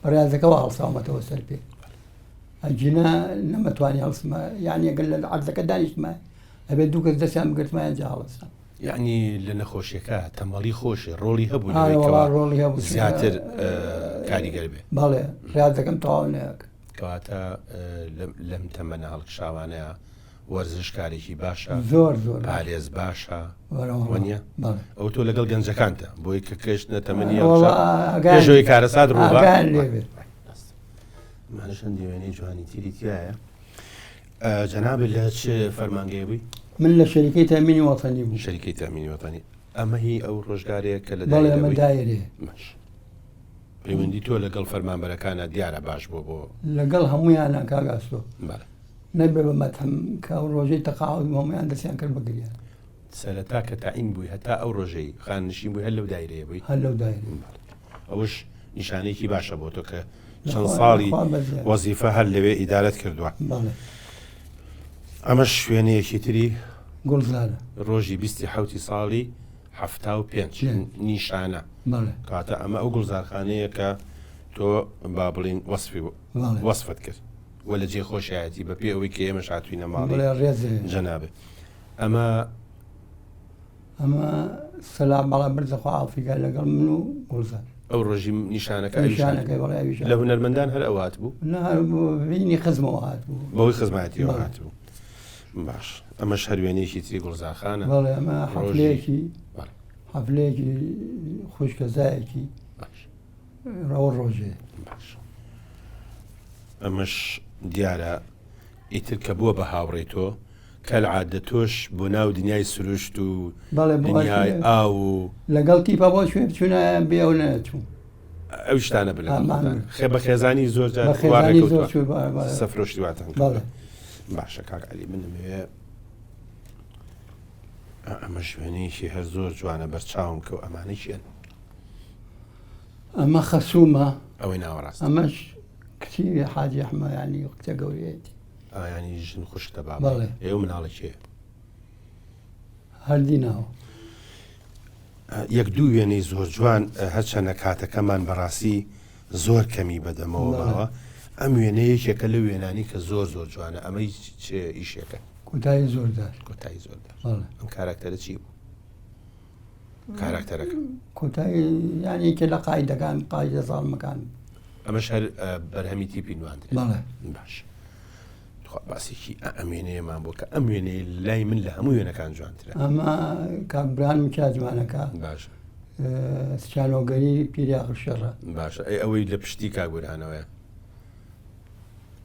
بە ڕاستەکەەوە هەڵساومەتەوە سەر پێ ئەجینا نەمەتوانی هەڵسمە یعنی ئەگەر لە عەرزەکە دانیشتمە ئەبێت دوو کەس دەستیان بگرتمایان جا هەڵسان یعنی لە نەخۆشیەکە تەمەڵی خۆشی ڕۆڵی هەبوو ڕۆڵی هەبوو زیاتر کاریگەر بێ بەڵێ ڕاستەکەم تەواو نەیەکە کەواتە لەم تەمەنە هەڵکشاوانەیە وەرزشکارێکی باشە زۆر زۆر پارێز باشە وەنیە ئەو تۆ لەگەڵ گەنجەکانتە بۆی کە کەشتە تەمەنی پێشەوەی کارەسات ڕووبا مانەشەن دیوێنەی جوانی تیری تایە جەناب لە چ فەرمانگەی بووی؟ من لە شەریکەی تامینی وەتانی بوو شەریکەی تامینی وەتانی ئەمە هی ئەو ڕۆژگارەیە کە لە ئەمە دایرێ پەیوەندی تۆ لەگەڵ فەرمانبەرەکانە دیارە باش بۆ لەگەڵ هەمویانە کاگاستۆ نەبێ بە مەتەم کە ئەو ڕۆژەی تەقاعود هەمویان دەستیان کرد بەگریان سەرەتا کە تاعین بووی هەتا ئەو ڕۆژەی خاننشین بووی هەر لەو دایرەیە بووی هەر لەو دایرە ئەوش نیشانەیەکی باشە بۆ تۆ کە چەند ساڵی وەزیفە هەر لەوێ ئیدارەت کردووە ئەمەش شوێنەیەکی تری گوڵزارە ڕۆژی 27 ساڵی 75 نیشانە کاتە ئەمە ئەو گوڵزارخانەیە کە تۆ با بڵین وەسفت کرد وە لە جێ خۆشایەتی بە پێ ئەوەی کە ئێمەش هاتووینە ماڵی جەنابێ ئەمە سەلام بەڵام برزەخوا ئافریقا لەگەڵ من و گوڵزار ئەو ڕۆژی نیشانەکەی لە هونەرمەندان هەر ئەو هات بوو بینی خزمەوە هات بوو بەوەی خزمەتیەوە هات بوو باش ئەمەش هەروێنێکی تری گوڵزارخانە بەڵێ ئەمە حەفلەیەکی خوشکەزایەکی ڕەوە ڕۆژێ باش ئەمەش دیارە ئیتر کە بووە بە هاوڕێی تۆ کە عادە تۆش بۆ ناو دنیای سروشت و دنیای ئاو و لەگەڵ تیپە بۆ شوێ بچوونە بێ و نەچوو ئەو شتانە بڵێ خێ بە خێزانی زۆر سەفرۆشتی واتان باشە کاکعلی منمێ ئەمە شوێنەیەکی هەر زۆر جوانە بەرچاوم کە و ئەمانەیشیان ئەمە خەسوومە ئەوەی ناوەڕاست ئەمەش کچی حاجی ئەحمە ینی کچە گەورەیەتی ینی ژن خوشکتە با ئێوە مناڵێکێ هەردی ناوە یەک دوو وێنەی زۆر جوان هەرچەنە کاتەکەمان بەڕاستی زۆر کەمی بەدەمەوە باوە ئەم وێنەیەکێکە لە وێنانی کە زۆر زۆر جوانە ئەمەی چێ ئیشێکە کۆتایی زۆردار کۆتایی زۆردار ئەم کاراکتەرە چی بوو کاراکتەرەکە کۆتایی یانیکە لە قایدەکان قایدە زاڵمەکان ئەمەش هەر بەرهەمی تیپی نواندرێت باش باسێکی ئەمێنەیەمان بۆ کە ئەم وێنەیە لای من لە هەموو وێنەکان جوانترە ئەمە کاکبران کاتجوانەکە باش سچانۆگەری پیریاخ شەڕە باشە ئەوەی لە پشتی کاگورانەوەیە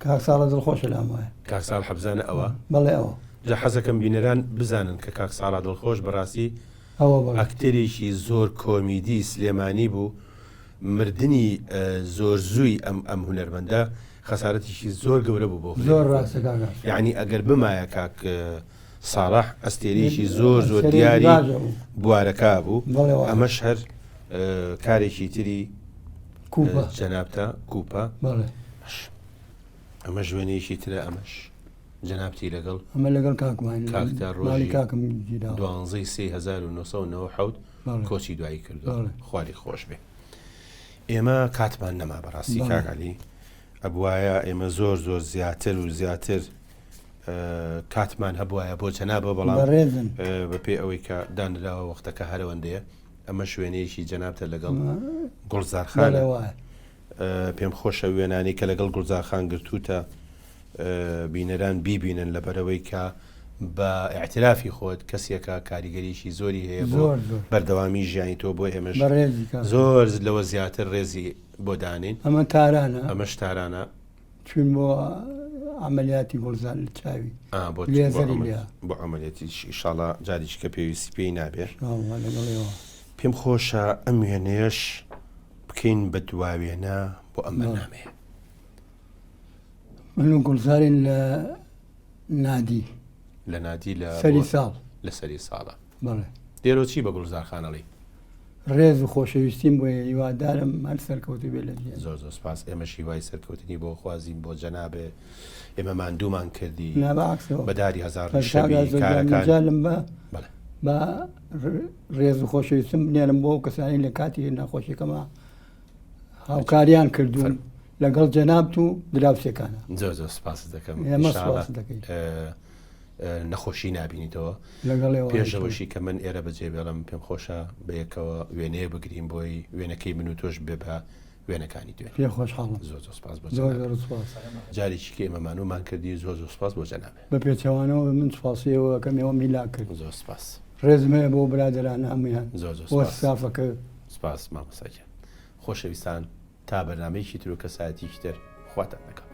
کاک ساڵە دڵخۆشە لام وایە کاک ساڵ حەبزانە ئەوە بەڵێ ئەوە جا حەزەکەم بینەران بزانن کە کاک ساڵا دڵخۆش بەڕاستی ئەکتەرێکی زۆر کۆمیدی سلێمانی بوو مردنی زۆر زووی ئەم هونەرمەندە خەسارەتیشی زۆر گەورە بوو بۆ زۆر ڕاستە یعنی ئەگەر بمایە کاک ساڵح ئەستێرێکی زۆر زۆر دیاری بوارەکە بوو ئەمەش هەر کارێکی تری جەنابتە کوپە ئەمە ژوێنێکی ترە ئەمەش جەنابتی لەگەڵ ئەمە لەگەڵ کاکمان کاکتا ڕۆژی 12/1997 کۆچی دوایی کردو خواری خۆش بێ ئێمە کاتمان نەما بەڕاستی کاکعلی ئەبوایە ئێمە زۆر زۆر زیاتر و زیاتر کاتمان هەبوایە بۆ جەنابە بەڵام بە پێ ئەوەی کە دانراوە وەختەکە هەرەوەندەیە ئەمە شوێنەیەکی جەنابتە لەگەڵ گوڵزارخانە پێم خۆشە وێنانی کە لەگەڵ گوڵزارخان گرتوتە بینەران بیبینن لەبەرەوەی کە بە ئاعترافی خۆت کەسێکە کاریگەریشی زۆری هەیە بۆ بەردەوامی ژیانی تۆ بۆ ئێمەش زۆر لەوە زیاتر ڕێزی بۆ دانین ئەمە تارانە ئەمەش تارانە چون بۆ عملیاتی گوڵزار لە چاوی بۆ عملیاتی ئینشاڵڵا جاریش کە پێویستی پێی نابێت پێم خۆشە ئەم وێنەیەش بکەین بە دواوێنە بۆ ئەم بەرنامەیە من و گوڵزارین لە نادی لە نادی لە سەری ساڵ لە سەری ساڵە بەڵێ دێرۆ چی بە گوڵزارخانەڵی ڕێز و خۆشەویستیم بۆ هیوادارم هەر سەرکەوتو بێ لە ژیان. زۆر سپاس. ئێمە شیوای سەرکەوتنی بۆ خوازیم بۆ جەنابێ ئێمە ماندوومان کردی بەداری هەزار شەوی کارەکان بە ڕێز و خۆشەویستم بنێرم بۆ کەسانی لە کاتی نەخۆشیەکەمە هاوکاریان کردوون لەگەڵ جەنابت و دراوسەکانە. زۆر سپاس دەکەم. نەخۆشی نبینیتەوە پێشەوەشی کە من ئێرە بەجێ بێڵم پێم خۆشە بەیەکەوە وێنەیە بگرین بۆی وێنەکەی من و تۆش بێ بە وێنەکانی دوێن. پێ خۆشحاڵم. زۆر سپاس بۆ جارێکی کە ئێمەمانومان کردی زۆر سپاس بۆ جەنابێ. بە پێچەوانەوە من سوپاسیەوە کەمەوە میلا کرد. زۆر سپاس. ڕێزمەیە بۆ برادران هەمویان زۆر سافەکە. سپاس مامۆستاکە. خۆشەویستان تا بەرنامەیەکی تر و کەسایەتیشتر خواتان لەگەڵ.